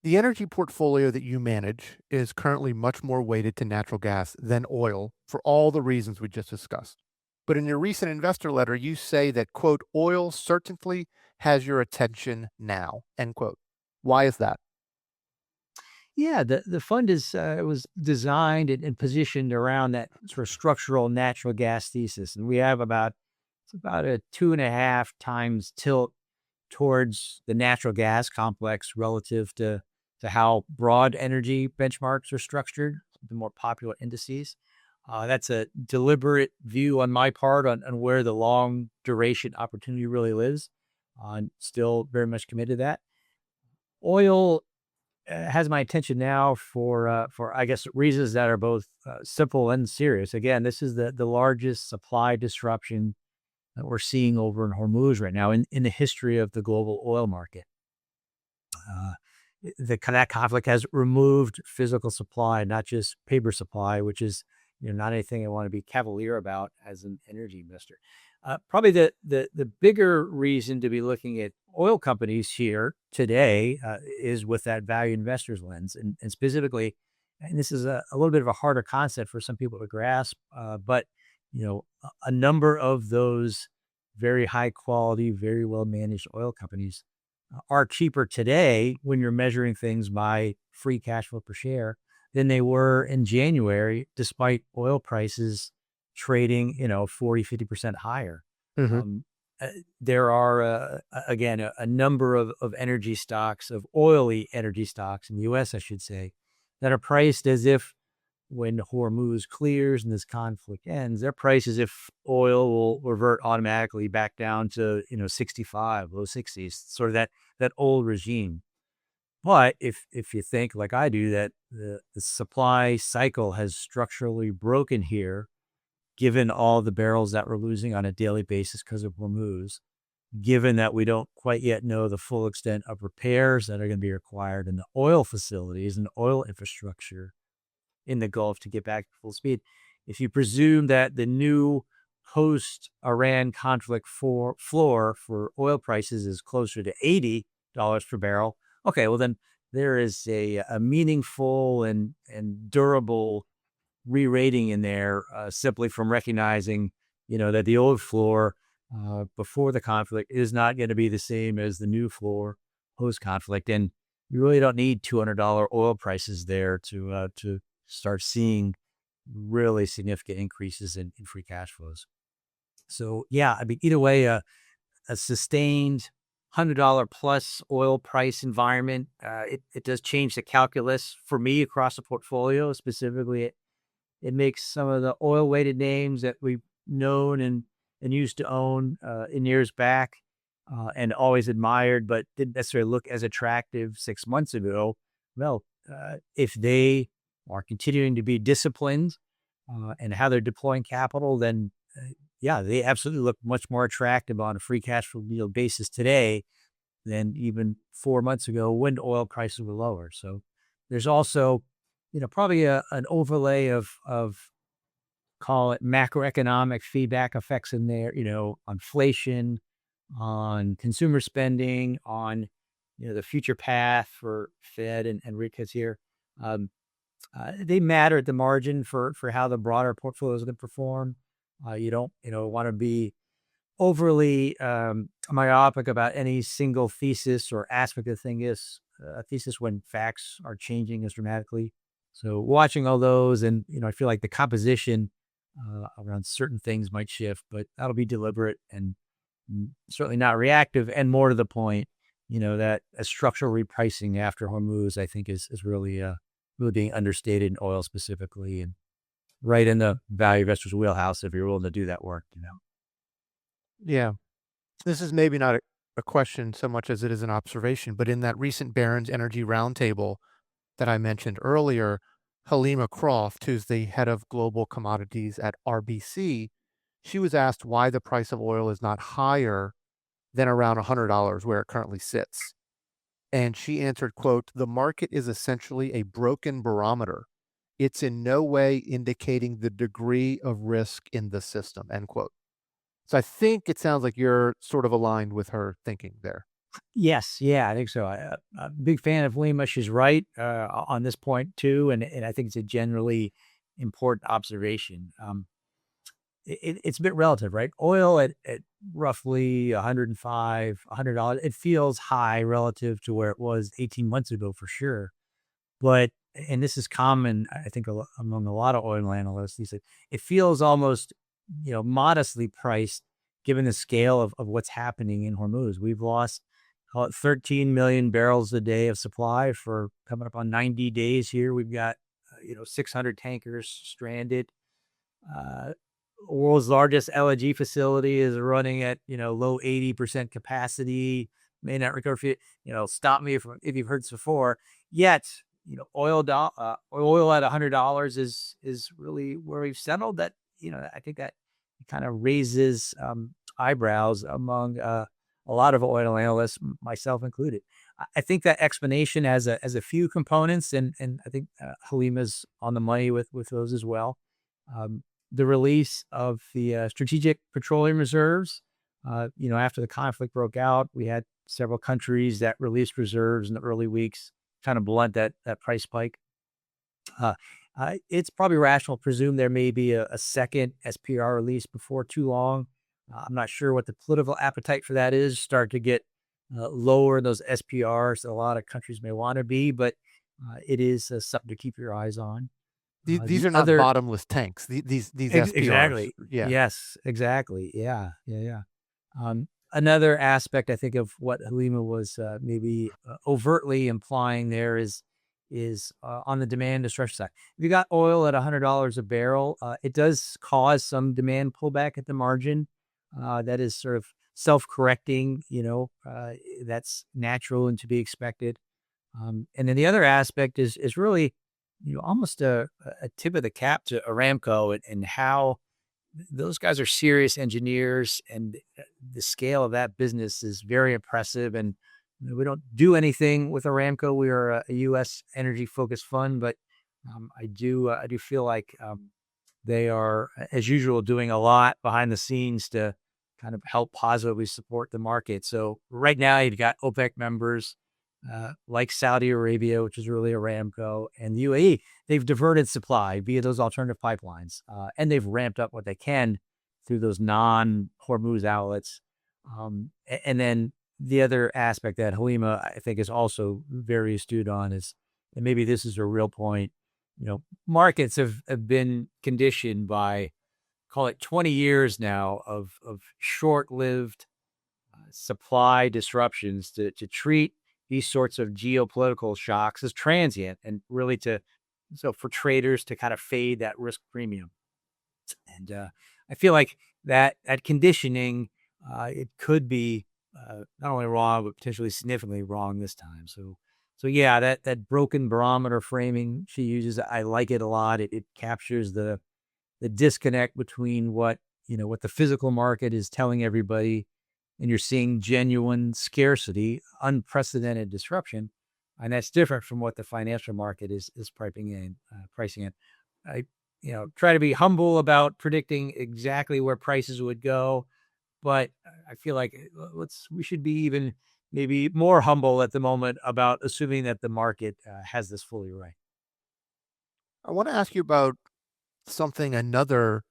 The energy portfolio that you manage is currently much more weighted to natural gas than oil for all the reasons we just discussed. But in your recent investor letter, you say that, quote, oil certainly has your attention now, end quote. Why is that? yeah, the fund was designed and positioned around that sort of structural natural gas thesis, and we have it's about a 2.5 times tilt towards the natural gas complex relative to how broad energy benchmarks are structured, the more popular indices. That's a deliberate view on my part on where the long duration opportunity really lives. Still very much committed to that. Oil has my attention now for I guess reasons that are both simple and serious. Again, this is the largest supply disruption that we're seeing over in Hormuz right now in the history of the global oil market. Uh, that conflict has removed physical supply, not just paper supply, which is not anything I want to be cavalier about as an energy investor. Probably the bigger reason to be looking at oil companies here today is with that value investors lens, and specifically, and this is a little bit of a harder concept for some people to grasp, but a number of those very high quality, very well managed oil companies are cheaper today when you're measuring things by free cash flow per share than they were in January, despite oil prices trading, 40-50% higher. Mm-hmm. Um, there are, again, a number of energy stocks, of oily energy stocks in the US, I should say, that are priced as if when Hormuz clears and this conflict ends, their price is if oil will revert automatically back down to 65, low 60s, sort of that old regime. But if you think like I do that the supply cycle has structurally broken here, given all the barrels that we're losing on a daily basis because of Hormuz, given that we don't quite yet know the full extent of repairs that are going to be required in the oil facilities and oil infrastructure in the Gulf to get back to full speed. If you presume that the new post-Iran conflict floor for oil prices is closer to $80 per barrel, okay, well then there is a meaningful and durable re-rating in there simply from recognizing, that the old floor before the conflict is not going to be the same as the new floor post-conflict, and you really don't need $200 oil prices there to start seeing really significant increases in free cash flows. So yeah, I mean, either way, a sustained $100 plus oil price environment, it does change the calculus for me across the portfolio. Specifically, it makes some of the oil weighted names that we've known and used to own in years back and always admired, but didn't necessarily look as attractive 6 months ago. Well, if they are continuing to be disciplined and how they're deploying capital, then yeah, they absolutely look much more attractive on a free cash flow yield basis today than even 4 months ago when oil prices were lower. So there's also, probably an overlay of call it macroeconomic feedback effects in there, on inflation, on consumer spending, on the future path for Fed and rate cuts here. Um, they matter at the margin for how the broader portfolio is going to perform. You don't want to be overly myopic about any single thesis or aspect of the thing is a thesis when facts are changing as dramatically So watching all those, and I feel like the composition around certain things might shift, but that'll be deliberate and certainly not reactive. And more to the point, that a structural repricing after Hormuz, I think, is really really being understated in oil specifically, and right in the value investors' wheelhouse if you're willing to do that work. Yeah. This is maybe not a question so much as it is an observation, but in that recent Barron's Energy Roundtable that I mentioned earlier, Halima Croft, who's the head of global commodities at RBC, she was asked why the price of oil is not higher than around $100 where it currently sits. And she answered, quote, "The market is essentially a broken barometer. It's in no way indicating the degree of risk in the system," end quote. So I think it sounds like you're sort of aligned with her thinking there. Yes, yeah, I think so. I'm a big fan of Lima. She's right on this point too, and I think it's a generally important observation. It's a bit relative, right? Oil at roughly 105, $100, it feels high relative to where it was 18 months ago for sure. But and this is common, I think, among a lot of oil analysts. He said it feels almost, modestly priced given the scale of what's happening in Hormuz. We've lost, call it 13 million barrels a day of supply for coming up on 90 days here. We've got, 600 tankers stranded. Uh, World's largest LNG facility is running at, low 80% capacity. May not recover. If stop me if you've heard this before. Yet, oil at $100 is really where we've settled. That I think that kind of raises eyebrows among a lot of oil analysts, myself included. I think that explanation has a few components, and I think Halima's on the money with those as well. Um, the release of the strategic petroleum reserves. After the conflict broke out, we had several countries that released reserves in the early weeks, kind of blunt that price spike. Uh, it's probably rational to presume there may be a second SPR release before too long. I'm not sure what the political appetite for that is. Start to get lower those SPRs that a lot of countries may want to be, but it is something to keep your eyes on. These The are not other bottomless tanks. These SPRs. Exactly. Yeah. Yes, exactly. Yeah, yeah, yeah. Another aspect I think of what Halima was maybe overtly implying there is on the demand destruction side. If you got oil at $100 a barrel, it does cause some demand pullback at the margin. That is sort of self-correcting. That's natural and to be expected. And then the other aspect is really, almost a tip of the cap to Aramco and how those guys are serious engineers, and the scale of that business is very impressive. And we don't do anything with Aramco. We are a U.S. energy focused fund, but I do feel like they are, as usual, doing a lot behind the scenes to kind of help positively support the market. So right now, you've got OPEC members like Saudi Arabia, which is really Aramco, and the UAE. They've diverted supply via those alternative pipelines, and they've ramped up what they can through those non-Hormuz outlets. And then the other aspect that Halima, I think, is also very astute on is, and maybe this is a real point, markets have been conditioned by, call it 20 years now of short-lived supply disruptions to treat these sorts of geopolitical shocks as transient, and really so for traders to kind of fade that risk premium. And I feel like that conditioning, it could be not only wrong, but potentially significantly wrong this time. So yeah, that broken barometer framing she uses, I like it a lot. It captures the disconnect between what the physical market is telling everybody, and you're seeing genuine scarcity, unprecedented disruption, and that's different from what the financial market is pricing in. I try to be humble about predicting exactly where prices would go, but I feel like we should be even maybe more humble at the moment about assuming that the market has this fully right. I want to ask you about something another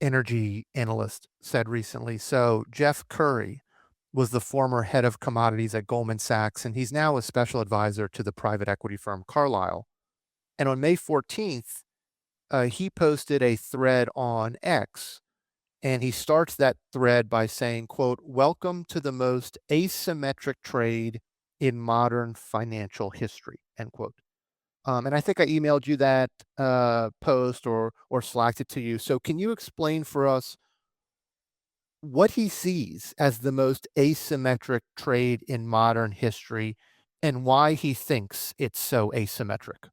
energy analyst said recently. So Jeff Curry was the former head of commodities at Goldman Sachs, and he's now a special advisor to the private equity firm Carlyle. And on May 14th, he posted a thread on X, and he starts that thread by saying, quote, "Welcome to the most asymmetric trade in modern financial history," end quote. And I think I emailed you that post or slacked it to you. So can you explain for us what he sees as the most asymmetric trade in modern history and why he thinks it's so asymmetric?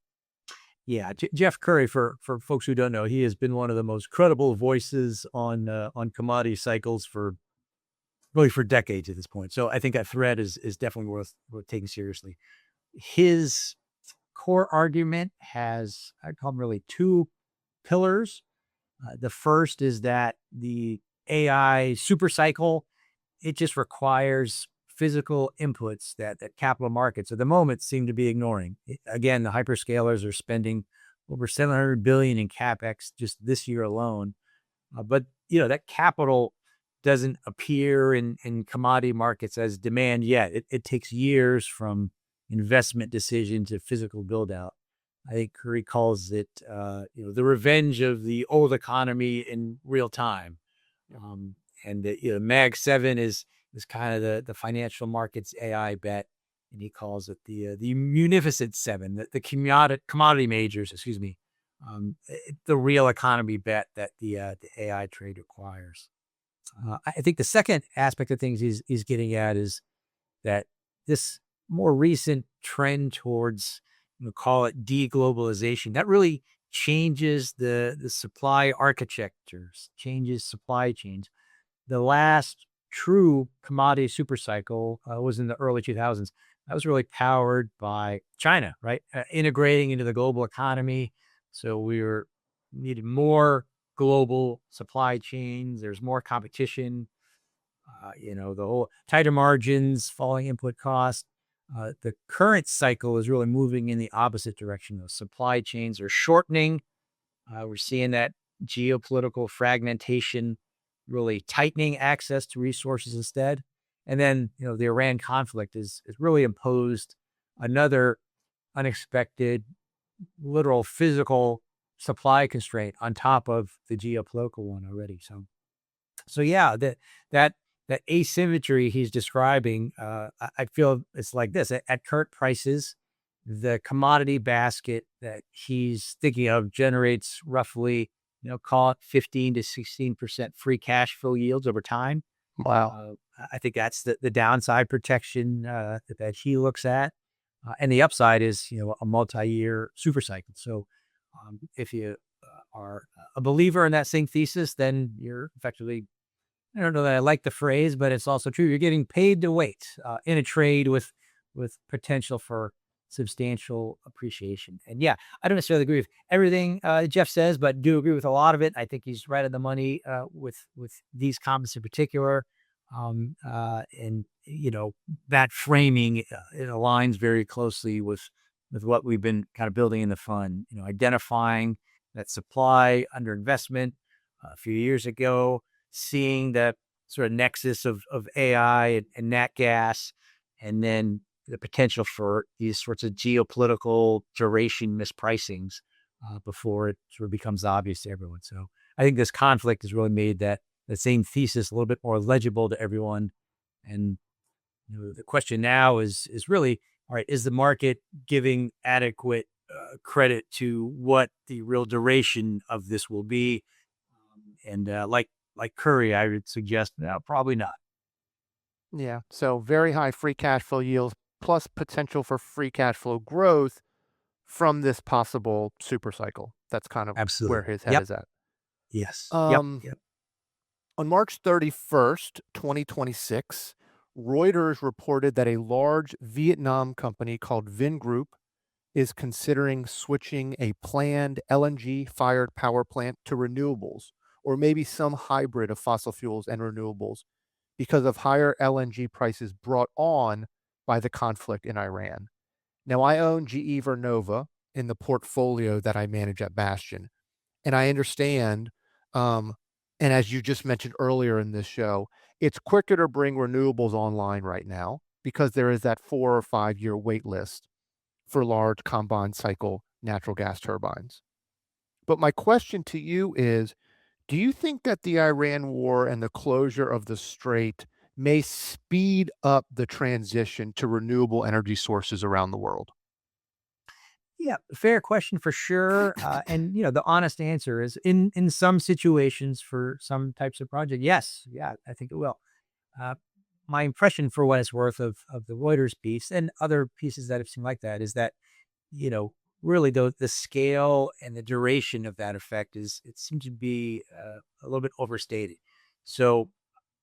Yeah, Jeff Curry, for folks who don't know, he has been one of the most credible voices on commodity cycles for really for decades at this point. So I think that thread is definitely worth taking seriously. His core argument has, I call them really two pillars. The first is that the AI super cycle, it just requires physical inputs that capital markets at the moment seem to be ignoring. Again, the hyperscalers are spending over 700 billion in capex just this year alone. But that capital doesn't appear in commodity markets as demand yet. It takes years from investment decision to physical build out. I think Curry calls it, the revenge of the old economy in real time. Um, and Mag 7 is kind of the financial markets AI bet. And he calls it the munificent seven, the commodity majors, excuse me, the real economy bet that the AI trade requires. I think the second aspect of things he's getting at is that this more recent trend towards, call it deglobalization, that really changes the supply architectures, changes supply chains. The last true commodity super cycle was in the early 2000s. That was really powered by China, right? Integrating into the global economy. So we were needed more global supply chains. There's more competition. The whole tighter margins, falling input costs. The current cycle is really moving in the opposite direction. Those supply chains are shortening. We're seeing that geopolitical fragmentation really tightening access to resources instead. And then, the Iran conflict is really imposed another unexpected, literal physical supply constraint on top of the geopolitical one already. So yeah, that asymmetry he's describing, I feel it's like this. At current prices, the commodity basket that he's thinking of generates roughly, call it 15 to 16% free cash flow yields over time. Wow. Uh, I think that's the downside protection that he looks at. And the upside is, a multi-year super cycle. So if you are a believer in that same thesis, then you're effectively, I don't know that I like the phrase, but it's also true. You're getting paid to wait in a trade with potential for substantial appreciation. And yeah, I don't necessarily agree with everything Jeff says, but do agree with a lot of it. I think he's right on the money with these comments in particular. And that framing it aligns very closely with what we've been kind of building in the fund. Identifying that supply under investment a few years ago, seeing the sort of nexus of AI and nat gas, and then the potential for these sorts of geopolitical duration mispricings before it sort of becomes obvious to everyone. So I think this conflict has really made that the same thesis a little bit more legible to everyone. And the question now is really, all right, is the market giving adequate credit to what the real duration of this will be? And like Curry, I would suggest no, probably not. Yeah. So very high free cash flow yields plus potential for free cash flow growth from this possible super cycle. That's kind of where Absolutely. his head Yep. is at. Yes. Yep. Um, Yep. on March 31st, 2026, Reuters reported that a large Vietnam company called Vingroup is considering switching a planned LNG fired power plant to renewables, or maybe some hybrid of fossil fuels and renewables, because of higher LNG prices brought on by the conflict in Iran. Now, I own GE Vernova in the portfolio that I manage at Bastion, and I understand, um, and as you just mentioned earlier in this show, it's quicker to bring renewables online right now because there is that 4 or 5 year wait list for large combined cycle natural gas turbines. But my question to you is, do you think that the Iran war and the closure of the strait may speed up the transition to renewable energy sources around the world? Yeah, fair question for sure. And the honest answer is in some situations for some types of project, yes, yeah, I think it will. Uh, my impression, for what it's worth, of the Reuters piece and other pieces that have seemed like that is that you know really the scale and the duration of that effect is it seems to be a little bit overstated. So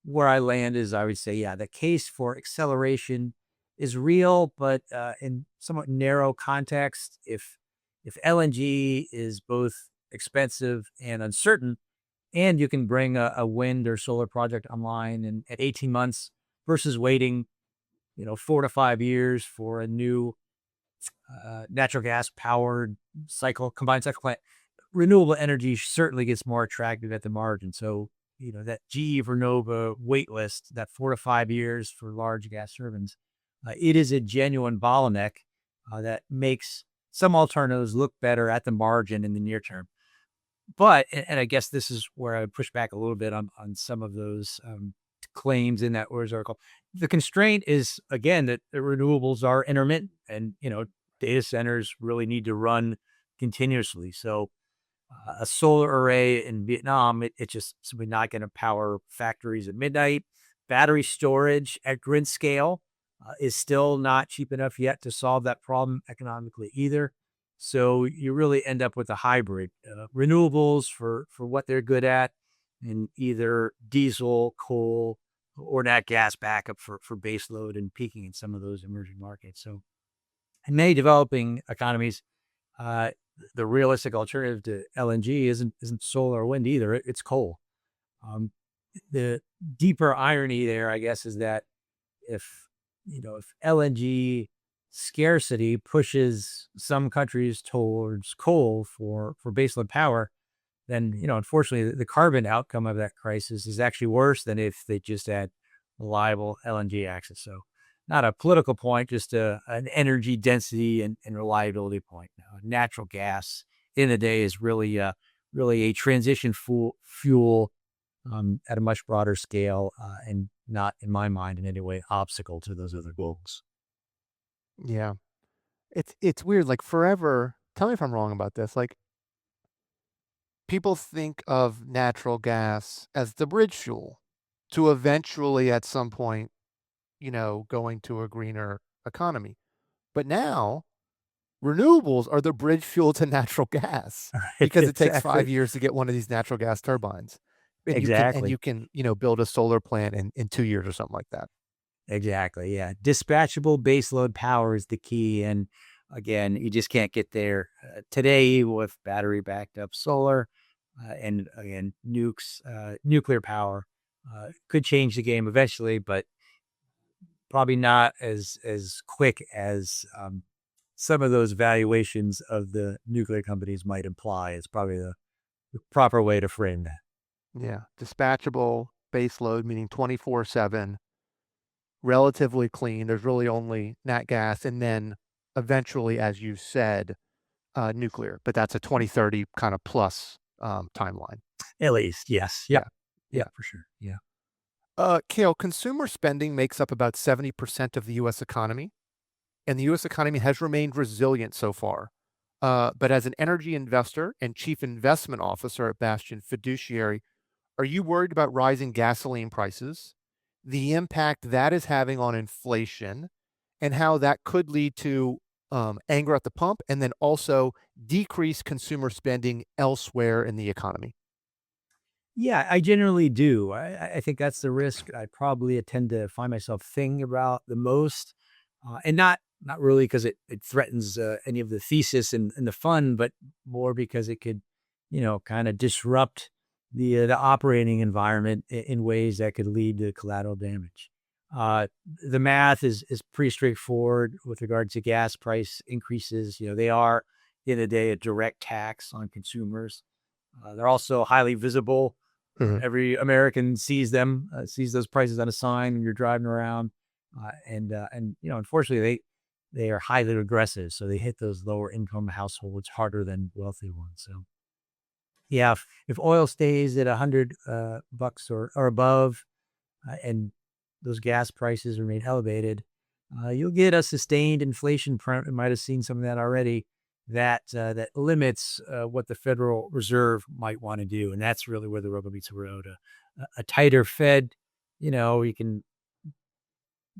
where I land is I would say, yeah, the case for acceleration is real, but in somewhat narrow context. If LNG is both expensive and uncertain, and you can bring a wind or solar project online in at 18 months versus waiting, 4 to 5 years for a new natural gas powered combined cycle plant, renewable energy certainly gets more attractive at the margin. So, that GE Vernova wait list, that 4 to 5 years for large gas turbines, it is a genuine bottleneck that makes some alternatives look better at the margin in the near term. But, and I guess this is where I would push back a little bit on some of those claims in that Reuters article. The constraint is, again, that the renewables are intermittent and, data centers really need to run continuously. So, a solar array in Vietnam, it just simply not going to power factories at midnight. Battery storage at grid scale is still not cheap enough yet to solve that problem economically either. So you really end up with a hybrid renewables for what they're good at, and either diesel, coal, or nat gas backup for base load and peaking in some of those emerging markets. So in many developing economies, uh, the realistic alternative to LNG isn't solar or wind either. It's coal. Um, the deeper irony there, I guess, is that if if LNG scarcity pushes some countries towards coal for baseload power, then unfortunately the carbon outcome of that crisis is actually worse than if they just had reliable LNG access. So not a political point, just an energy density and reliability point. Natural gas in the day is really a transition fuel at a much broader scale, and not, in my mind, in any way obstacle to those other goals. Yeah. It's weird, like, forever tell me if I'm wrong about this, like, people think of natural gas as the bridge fuel to eventually, at some point, going to a greener economy. But now, renewables are the bridge fuel to natural gas Right, because it takes 5 exactly. years to get one of these natural gas turbines. And you Exactly. can, build a solar plant in 2 years or something like that. Exactly. Yeah. Dispatchable baseload power is the key. And again, you just can't get there today with battery backed up solar. And again, nuclear power could change the game eventually, but probably not as quick as some of those valuations of the nuclear companies might imply. It's probably the proper way to frame that. Yeah, dispatchable base load, meaning 24/7, relatively clean. There's really only nat gas, and then eventually, as you said, nuclear, but that's a 2030 kind of plus, timeline. At least, yes. Yep. Yeah, Yep, yeah. for sure. Yeah. Cale, consumer spending makes up about 70% of the US economy, and the US economy has remained resilient so far. But as an energy investor and chief investment officer at Bastion Fiduciary, are you worried about rising gasoline prices, the impact that is having on inflation, and how that could lead to anger at the pump and then also decrease consumer spending elsewhere in the economy? Yeah, I generally do. I think that's the risk I probably tend to find myself thinking about the most, and not really because it threatens any of the thesis and the fun, but more because it could, kind of disrupt the operating environment in ways that could lead to collateral damage. The math is pretty straightforward with regard to gas price increases. They are, at the end of the day, a direct tax on consumers. They're also highly visible. Mhm. Every American sees them, sees those prices on a sign when you're driving around, and unfortunately, they are highly regressive. So they hit those lower income households harder than wealthy ones. So yeah, if oil stays at $100 or above, and those gas prices remain elevated, you'll get a sustained inflation print. You might have seen some of that already. That limits what the Federal Reserve might want to do, and that's really where the rubber meets the road. A tighter Fed, you can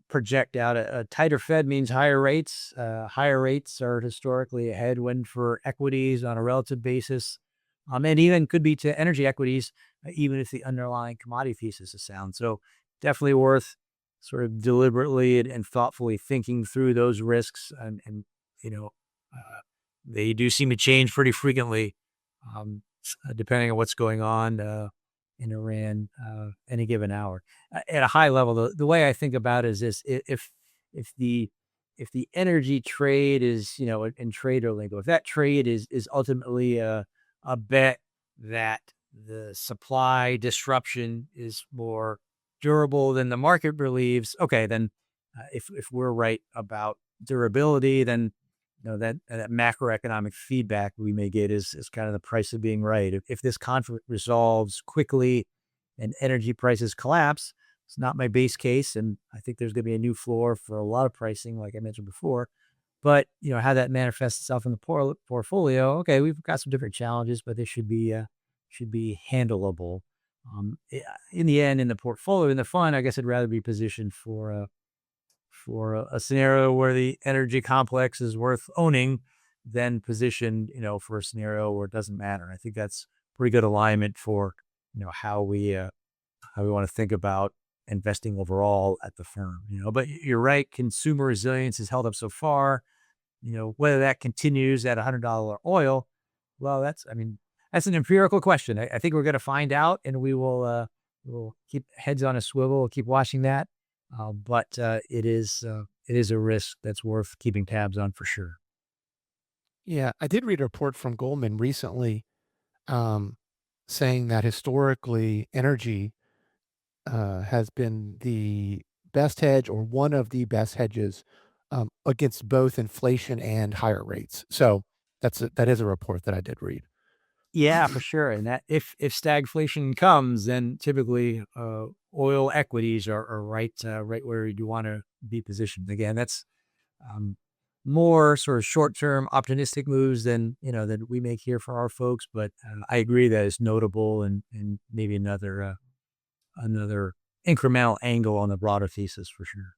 project out a tighter Fed means higher rates. Higher rates are historically a headwind for equities on a relative basis, and even could be to energy equities, even if the underlying commodity thesis is sound. So definitely worth sort of deliberately and thoughtfully thinking through those risks. And you know, uh, they do seem to change pretty frequently, depending on what's going on in Iran any given hour. At a high level, the way I think about it is this: if the if the energy trade is, in trader lingo, if that trade is ultimately a bet that the supply disruption is more durable than the market believes, okay, then if we're right about durability, then that macroeconomic feedback we may get is kind of the price of being right. If this conflict resolves quickly and energy prices collapse, it's not my base case, and I think there's going to be a new floor for a lot of pricing, like I mentioned before. But how that manifests itself in the portfolio, okay, we've got some different challenges, but they should be handleable. In the end, in the portfolio, in the fund, I guess I'd rather be positioned for a scenario where the energy complex is worth owning than positioned, for a scenario where it doesn't matter. I think that's pretty good alignment for, how we want to think about investing overall at the firm, but you're right. Consumer resilience has held up so far, whether that continues at $100 oil. Well, that's an empirical question. I think we're going to find out, and we'll keep heads on a swivel. We'll keep watching that. But it is a risk that's worth keeping tabs on for sure. Yeah, I did read a report from Goldman recently, um, saying that historically energy has been the best hedge or one of the best hedges against both inflation and higher rates. So that is a report that I did read. Yeah, for sure. And that if stagflation comes, then typically oil equities are right where you want to be positioned. Again, that's um, more sort of short term optimistic moves than we make here for our folks. But I agree that it's notable and maybe another incremental angle on the broader thesis for sure.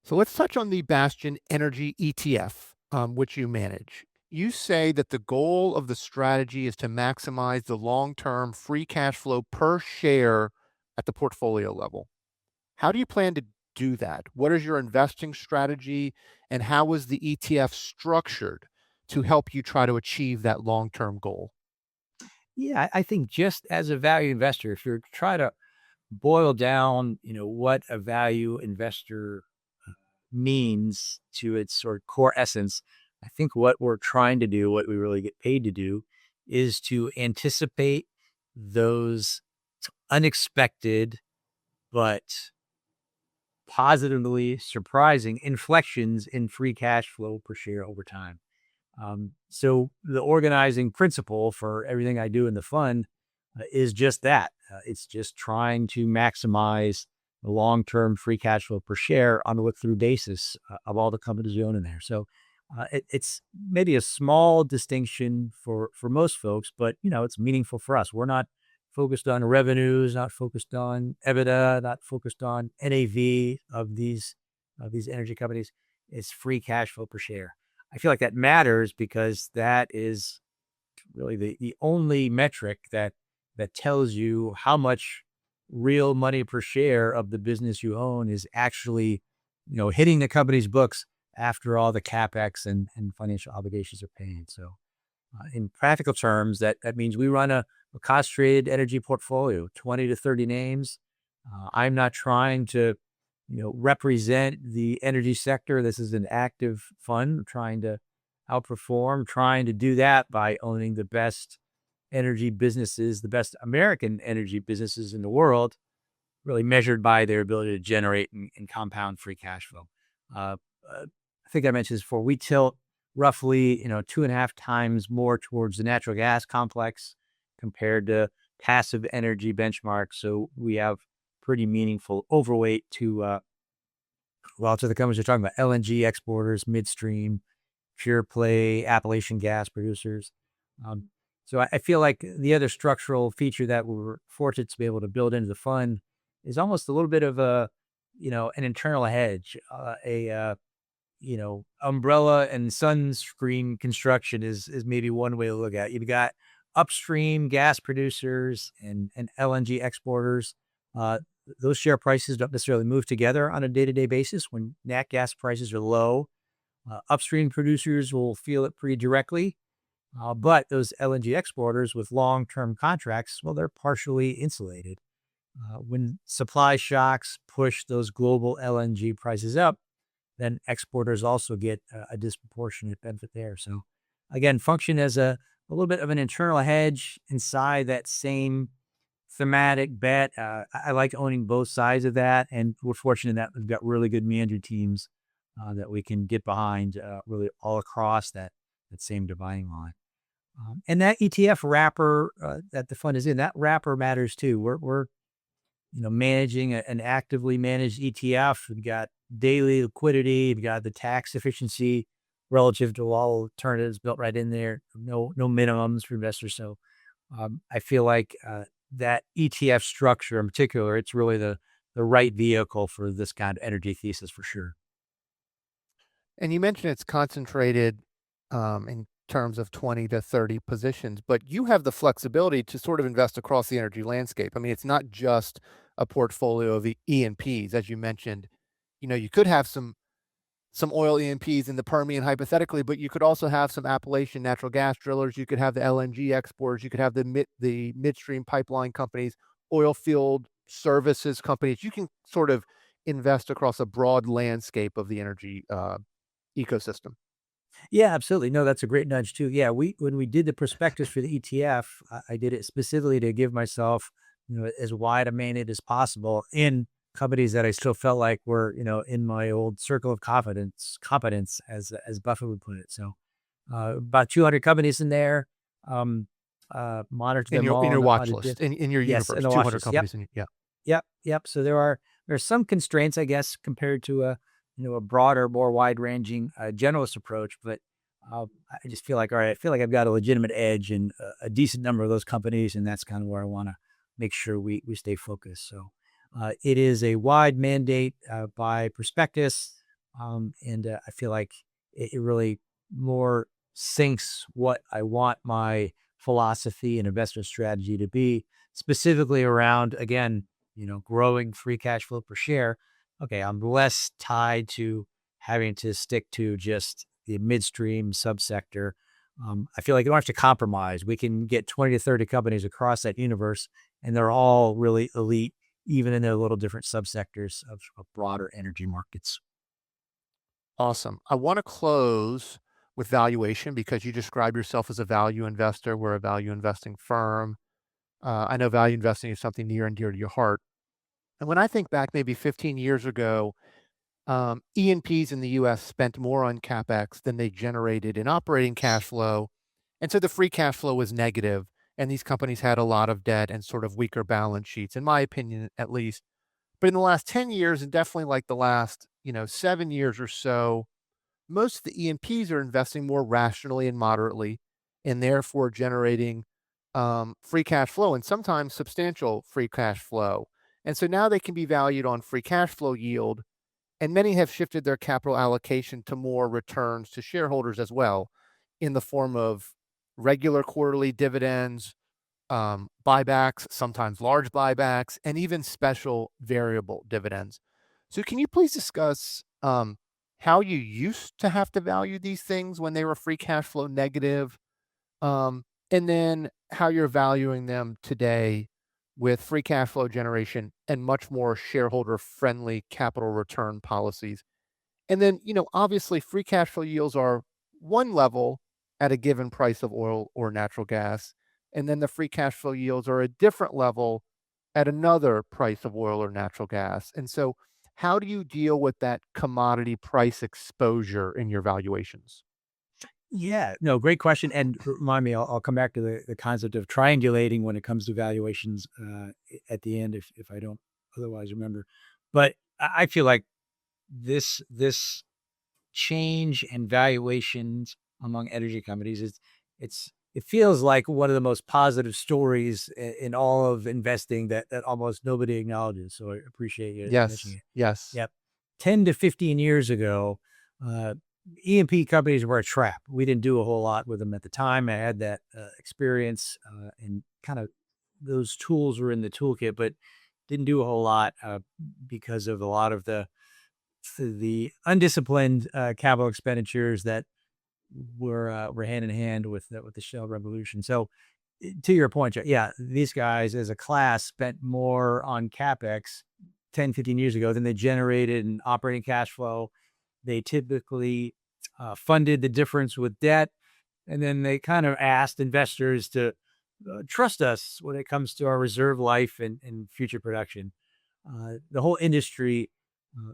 So let's touch on the Bastion Energy ETF, which you manage. You say that the goal of the strategy is to maximize the long term free cash flow per share at the portfolio level. How do you plan to do that? What is your investing strategy, and how is the ETF structured to help you try to achieve that long term goal? Yeah, I think just as a value investor, if you're trying to boil down, what a value investor means to its sort of core essence, I think what we're trying to do, what we really get paid to do, is to anticipate those unexpected but positively surprising inflections in free cash flow per share over time. So the organizing principle for everything I do in the fund is just that. It's just trying to maximize the long-term free cash flow per share on a look-through basis of all the companies we own in there. So it's maybe a small distinction for most folks, but it's meaningful for us. We're not focused on revenues, not focused on EBITDA, not focused on NAV of these energy companies. It's free cash flow per share. I feel like that matters because that is really the only metric that tells you how much real money per share of the business you own is actually, hitting the company's books after all the capex and financial obligations are paid. So, in practical terms, that means we run a concentrated energy portfolio, 20 to 30 names. I'm not trying to represent the energy sector. This is an active fund trying to outperform, trying to do that by owning the best energy businesses, the best American energy businesses in the world, really measured by their ability to generate and compound free cash flow. Uh, think I mentioned this before, we tilt roughly, 2.5 times more towards the natural gas complex compared to passive energy benchmarks. So we have pretty meaningful overweight to the companies you're talking about, LNG exporters, midstream, pure play Appalachian gas producers. Um, so I feel like the other structural feature that we're fortunate to be able to build into the fund is almost a little bit of an internal hedge, umbrella and sunscreen construction is maybe one way to look at it. You've got upstream gas producers and LNG exporters. Uh, those share prices don't necessarily move together on a day-to-day basis. When nat gas prices are low, upstream producers will feel it pretty directly. But those LNG exporters with long-term contracts, well, they're partially insulated. When supply shocks push those global LNG prices up, then exporters also get a disproportionate benefit there. So again, function as a little bit of an internal hedge inside that same thematic bet. I like owning both sides of that, and we're fortunate that we've got really good management teams that we can get behind really all across that same dividing line. And that ETF wrapper that the fund is in, that wrapper matters too. We're managing an actively managed ETF. We've got daily liquidity. We've got the tax efficiency relative to all alternatives built right in there. No minimums for investors. So I feel like that ETF structure in particular, it's really the right vehicle for this kind of energy thesis for sure. And you mentioned it's concentrated in terms of 20 to 30 positions, but you have the flexibility to sort of invest across the energy landscape. I mean, it's not just a portfolio of E&Ps, as you mentioned. You could have some oil E&Ps in the Permian hypothetically, but you could also have some Appalachian natural gas drillers. You could have the LNG exporters. You could have the midstream pipeline companies, oil field services companies. You can sort of invest across a broad landscape of the energy ecosystem. Yeah, absolutely. No, that's a great nudge too. Yeah, when we did the prospectus for the ETF, I did it specifically to give myself, as wide a mandate as possible in companies that I still felt like were, in my old circle of competence, as Buffett would put it. So, about 200 companies in there. Monitor In them your all watch on a list, in your yes, in universe, the watch 200 list. Yep. companies in yeah. Yep. So there's some constraints, I guess, compared to a broader, more wide ranging generalist approach. But I just feel like, all right, I feel like I've got a legitimate edge in a decent number of those companies, and that's kind of where I want to make sure we stay focused. So it is a wide mandate by prospectus, and I feel like it really more sinks what I want my philosophy and investment strategy to be, specifically around, again, growing free cash flow per share. Okay, I'm less tied to having to stick to just the midstream subsector. I feel like you don't have to compromise. We can get 20 to 30 companies across that universe, and they're all really elite, even in their little different subsectors of broader energy markets. Awesome. I want to close with valuation because you describe yourself as a value investor. We're a value investing firm. I know value investing is something near and dear to your heart. And when I think back maybe 15 years ago, E&Ps in the US spent more on CapEx than they generated in operating cash flow. And so the free cash flow was negative, and these companies had a lot of debt and sort of weaker balance sheets, in my opinion, at least. But in the last 10 years, and definitely like the last, 7 years or so, most of the E&Ps are investing more rationally and moderately, and therefore generating free cash flow and sometimes substantial free cash flow. And so now they can be valued on free cash flow yield, and many have shifted their capital allocation to more returns to shareholders as well, in the form of regular quarterly dividends, buybacks, sometimes large buybacks, and even special variable dividends. So, can you please discuss how you used to have to value these things when they were free cash flow negative, and then how you're valuing them today with free cash flow generation and much more shareholder friendly capital return policies? And then, obviously, free cash flow yields are one level at a given price of oil or natural gas. And then the free cash flow yields are a different level at another price of oil or natural gas. And so, How do you deal with that commodity price exposure in your valuations? Yeah, no, great question. And remind me, I'll come back to the concept of triangulating when it comes to valuations at the end, if I don't otherwise remember. But I feel like this change in valuations among energy companies it feels like one of the most positive stories in all of investing that almost nobody acknowledges. So I appreciate you mentioning Yes, it. yes. Yep. 10 to 15 years ago, uh, E&P companies were a trap. We didn't do a whole lot with them at the time. I had that experience and kind of those tools were in the toolkit, but didn't do a whole lot because of a lot of the undisciplined capital expenditures that were hand in hand with the shale revolution. So, to your point, yeah, these guys as a class spent more on capex 10, 15 years ago than they generated in operating cash flow. They typically funded the difference with debt, and then they kind of asked investors to trust us when it comes to our reserve life and future production. The whole industry,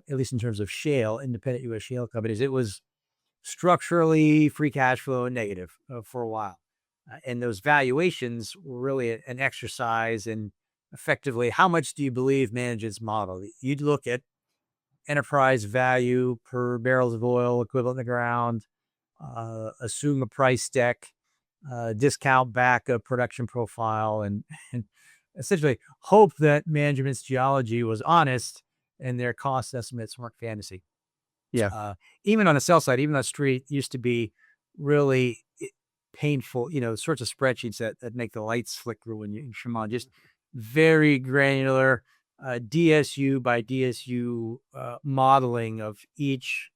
at least in terms of shale, independent U.S. shale companies, it was structurally free cash flow negative for a while. And those valuations were really an exercise in effectively how much do you believe management's model? You'd look at enterprise value per barrels of oil equivalent in the ground, assume a price deck, discount back a production profile, and essentially hope that management's geology was honest and their cost estimates weren't fantasy. Yeah, Uh, Even on the sell side, even though Street used to be really painful, sorts of spreadsheets that make the lights flicker when you come on, just very granular DSU by DSU modeling of each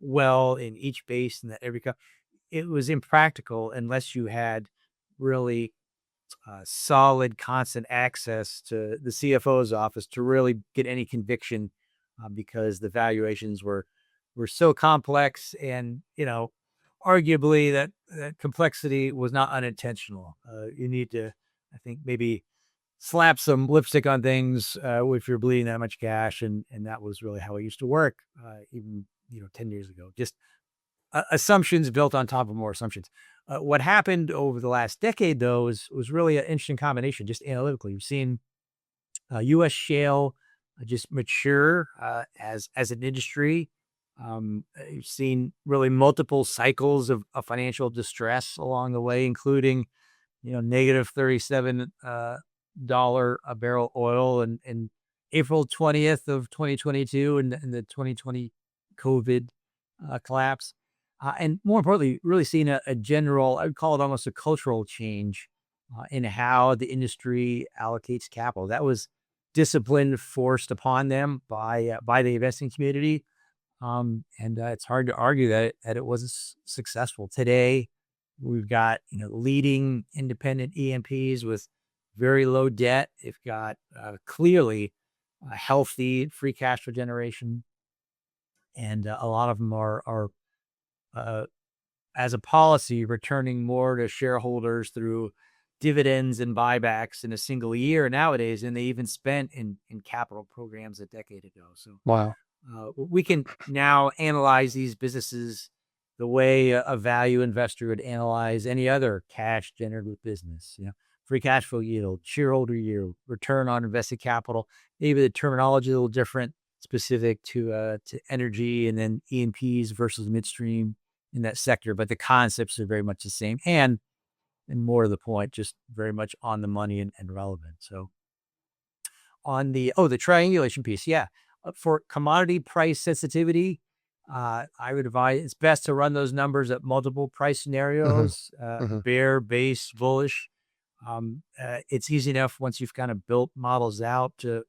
well in each basin that it was impractical unless you had really solid, constant access to the CFO's office to really get any conviction, because the valuations were so complex, and arguably that complexity was not unintentional. You need to, I think, maybe slap some lipstick on things if you're bleeding that much cash, and that was really how it used to work, even 10 years ago. Just assumptions built on top of more assumptions. What happened over the last decade, though, was really an interesting combination. Just analytically, you've seen U.S. shale just mature as an industry. You've seen really multiple cycles of financial distress along the way, including negative $37 dollar a barrel oil and April 20th of 2022 and the 2020 COVID collapse. And more importantly, really seeing a general, I would call it almost a cultural change in how the industry allocates capital. That was discipline forced upon them by the investing community. And it's hard to argue that it wasn't successful. Today, we've got leading independent E&Ps with very low debt. They've got clearly a healthy free cash flow generation, and a lot of them are uh, as a policy, returning more to shareholders through dividends and buybacks in a single year nowadays than they even spent in capital programs a decade ago. So wow. we can now analyze these businesses the way a value investor would analyze any other cash generative business. Free cash flow yield, shareholder yield, return on invested capital. Maybe the terminology a little different, specific to energy, and then E&Ps versus midstream in that sector, but the concepts are very much the same, and more to the point, just very much on the money and relevant. So on the triangulation piece, yeah, for commodity price sensitivity, I would advise it's best to run those numbers at multiple price Hmm. scenarios, Hmm. bear, base, bullish. It's easy enough once you've kind of built models out to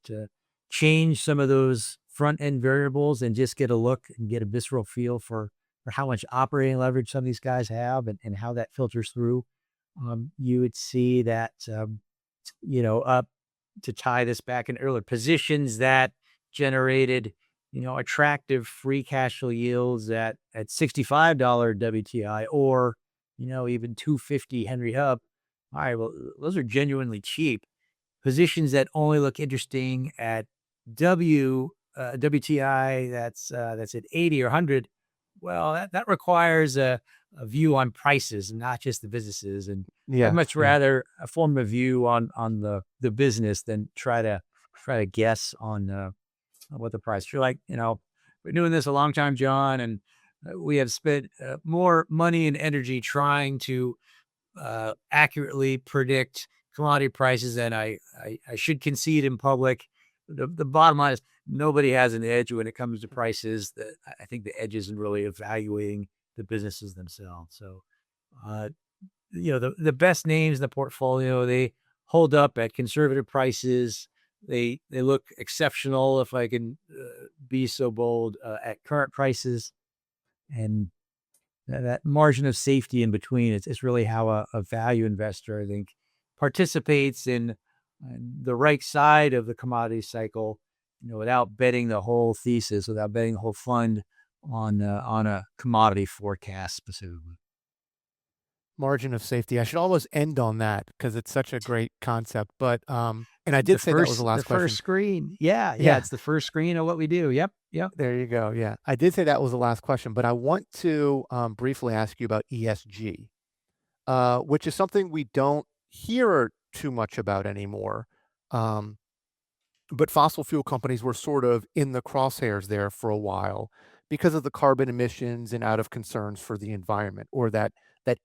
change some of those front end variables and just get a look and get a visceral feel for how much operating leverage some of these guys have and how that filters through. You would see that, up to tie this back in earlier positions that generated, attractive free cash flow yields at $65 WTI or, even 250 Henry Hub. All right, well, those are genuinely cheap. Positions that only look interesting at W WTI that's at 80 or 100, well, that requires a view on prices, not just the businesses. And I'd Yeah, much yeah. rather form a view on the business than try to guess on what the price. You're like, we're doing this a long time, John, and we have spent more money and energy trying to accurately predict commodity prices than I should concede in public. The bottom line is nobody has an edge when it comes to prices. I think the edge isn't really evaluating the businesses themselves. So, uh, the best names in the portfolio, they hold up at conservative prices. They look exceptional, if I can be so bold, at current prices. And that margin of safety in between, it's really how a value investor, I think, participates in the right side of the commodity cycle, without betting the whole thesis, without betting the whole fund on a commodity forecast specifically. Margin of safety. I should almost end on that because it's such a great concept. But and I The did say that was the first the last first question. screen. Yeah, yeah, Yeah, it's the first screen of what we do. Yep, yep. there you go. Yeah, I did say that was the last question, but I want to briefly ask you about ESG, which is something we don't hear too much about anymore. Um, but fossil fuel companies were sort of in the crosshairs there for a while because of the carbon emissions and out of concerns for the environment, or that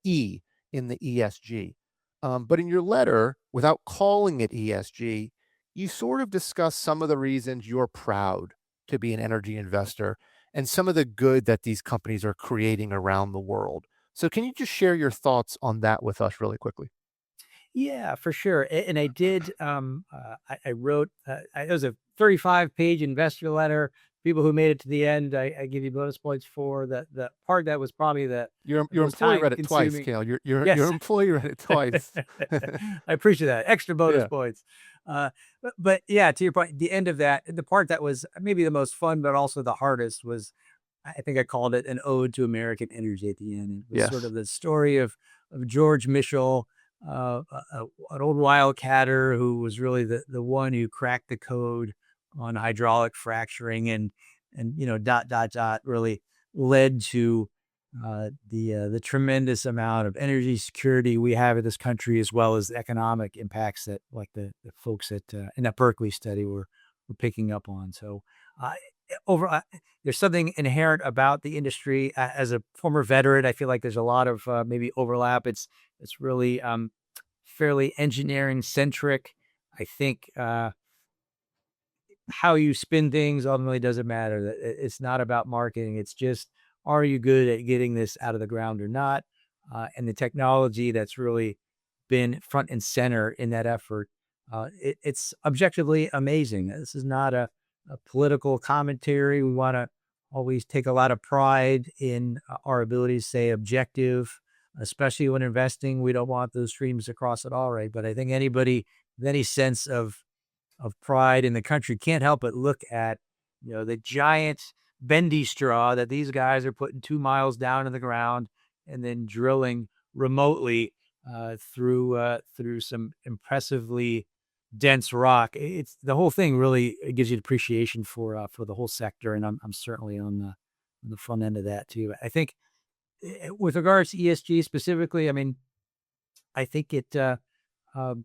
E in the ESG. But in your letter, without calling it ESG, you sort of discuss some of the reasons you're proud to be an energy investor and some of the good that these companies are creating around the world. So, can you just share your thoughts on that with us really quickly? Yeah, for sure. And I did. I wrote. It was a 35-page investor letter. People who made it to the end, I give you bonus points for the part that was probably the Your most employee time read it twice, consuming. Cale. Your Yes, employee read it twice. I appreciate that extra bonus Yeah. points. But yeah, to your point, the end of that, the part that was maybe the most fun, but also the hardest was, I think I called it an ode to American energy at the end. It was sort Yes. of the story of George Mitchell, an old wildcatter who was really the one who cracked the code on hydraulic fracturing, and dot dot dot really led to the tremendous amount of energy security we have in this country, as well as the economic impacts that, like, the folks at in that Berkeley study were picking up on. So, uh, over there's something inherent about the industry. As a former veteran, I feel like there's a lot of maybe overlap. It's really fairly engineering centric. I think how you spin things ultimately doesn't matter. It's not about marketing. It's just, are you good at getting this out of the ground or not? And the technology that's really been front and center in that effort, it's objectively amazing. This is not a political commentary. We want to always take a lot of pride in our ability to stay objective, especially when investing. We don't want those streams to cross at all, right? But I think anybody with any sense of pride in the country can't help but look at, the giant bendy straw that these guys are putting 2 miles down in the ground and then drilling remotely through some impressively dense rock. It's the whole thing really, it gives you appreciation for the whole sector, and I'm certainly on the front end of that too. I think with regards to ESG specifically, I mean, I think um,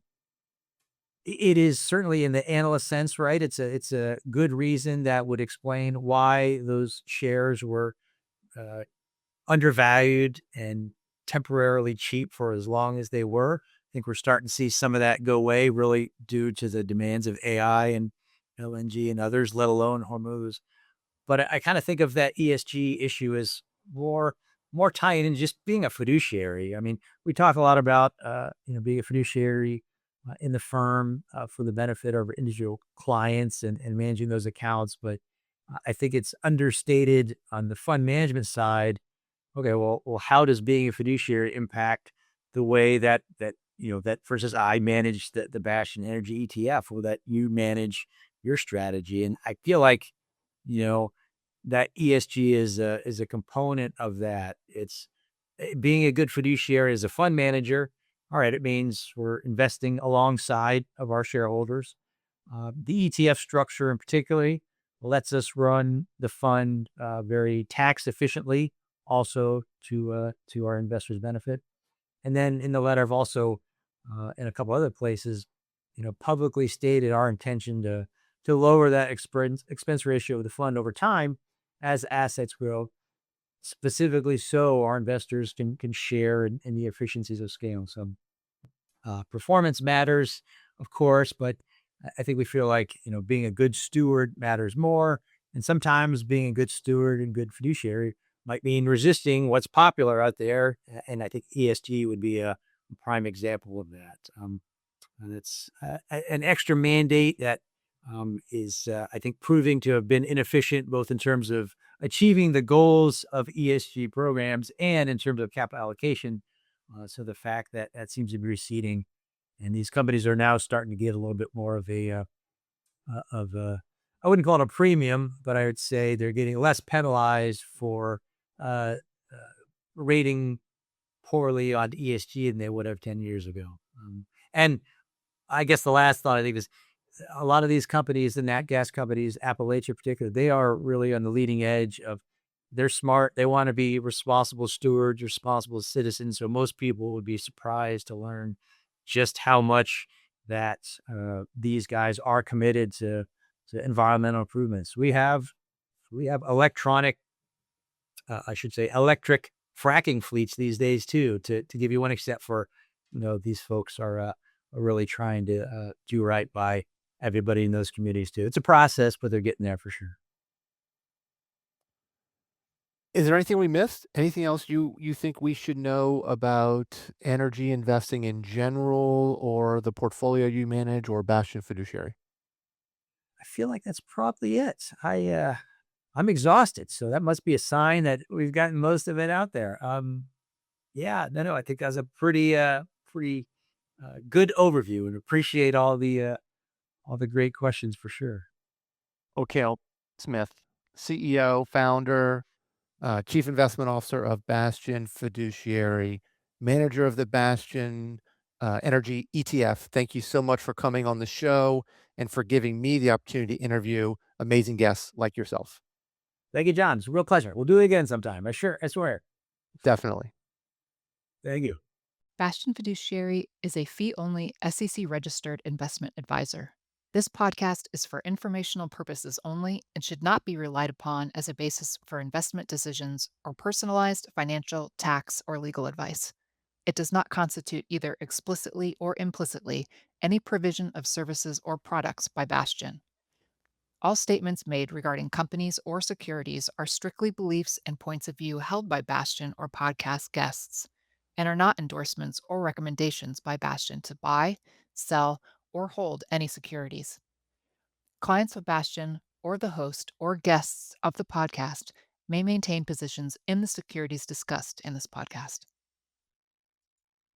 it is certainly in the analyst sense, right? It's a good reason that would explain why those shares were uh, undervalued and temporarily cheap for as long as they were. I think we're starting to see some of that go away, really due to the demands of AI and LNG and others, let alone Hormuz. But I kind of think of that ESG issue as more tying in just being a fiduciary. I mean, we talk a lot about being a fiduciary in the firm for the benefit of our individual clients and managing those accounts, but I think it's understated on the fund management side. Okay, well, how does being a fiduciary impact the way that, for instance, I manage the Bastion Energy ETF, or that you manage your strategy? And I feel like, you know, that ESG is a component of that. It's being a good fiduciary as a fund manager. All right, it means we're investing alongside of our shareholders. The ETF structure in particularly lets us run the fund very tax efficiently, also to our investors' benefit. And then in the letter, I've also, in a couple other places, publicly stated our intention to lower that expense ratio of the fund over time as assets grow, specifically so our investors can share in the efficiencies of scale. So performance matters, of course, but I think we feel like being a good steward matters more, and sometimes being a good steward and good fiduciary might mean resisting what's popular out there. And I think ESG would be a prime example of that. And it's an extra mandate that is, I think, proving to have been inefficient both in terms of achieving the goals of ESG programs and in terms of capital allocation. So the fact that that seems to be receding, and these companies are now starting to get a little bit more of a I wouldn't call it a premium, but I would say they're getting less penalized for uh, uh, rating poorly on ESG than they would have 10 years ago. And I guess the last thought I think is a lot of these companies, the nat gas companies, Appalachia in particular, they are really on the leading edge of. They're smart. They want to be responsible stewards, responsible citizens. So most people would be surprised to learn just how much that these guys are committed to environmental improvements. We have I should say, electric fracking fleets these days too. To give you one example, for these folks are really trying to do right by everybody in those communities too. It's a process, but they're getting there for sure. Is there anything we missed? Anything else you think we should know about energy investing in general, or the portfolio you manage, or Bastion Fiduciary? I feel like that's probably it. I'm exhausted, so that must be a sign that we've gotten most of it out there. Yeah, no, I think that's a pretty good overview, and appreciate all the great questions for sure. Cale Smith, CEO, founder, Chief Investment Officer of Bastion Fiduciary, manager of the Bastion Energy ETF. Thank you so much for coming on the show and for giving me the opportunity to interview amazing guests like yourself. Thank you, John. It's a real pleasure. We'll do it again sometime. I swear. Definitely. Thank you. Bastion Fiduciary is a fee only SEC registered investment advisor. This podcast is for informational purposes only and should not be relied upon as a basis for investment decisions or personalized financial, tax, or legal advice. It does not constitute either explicitly or implicitly any provision of services or products by Bastion. All statements made regarding companies or securities are strictly beliefs and points of view held by Bastion or podcast guests, and are not endorsements or recommendations by Bastion to buy, sell, or hold any securities. Clients of Bastion or the host or guests of the podcast may maintain positions in the securities discussed in this podcast.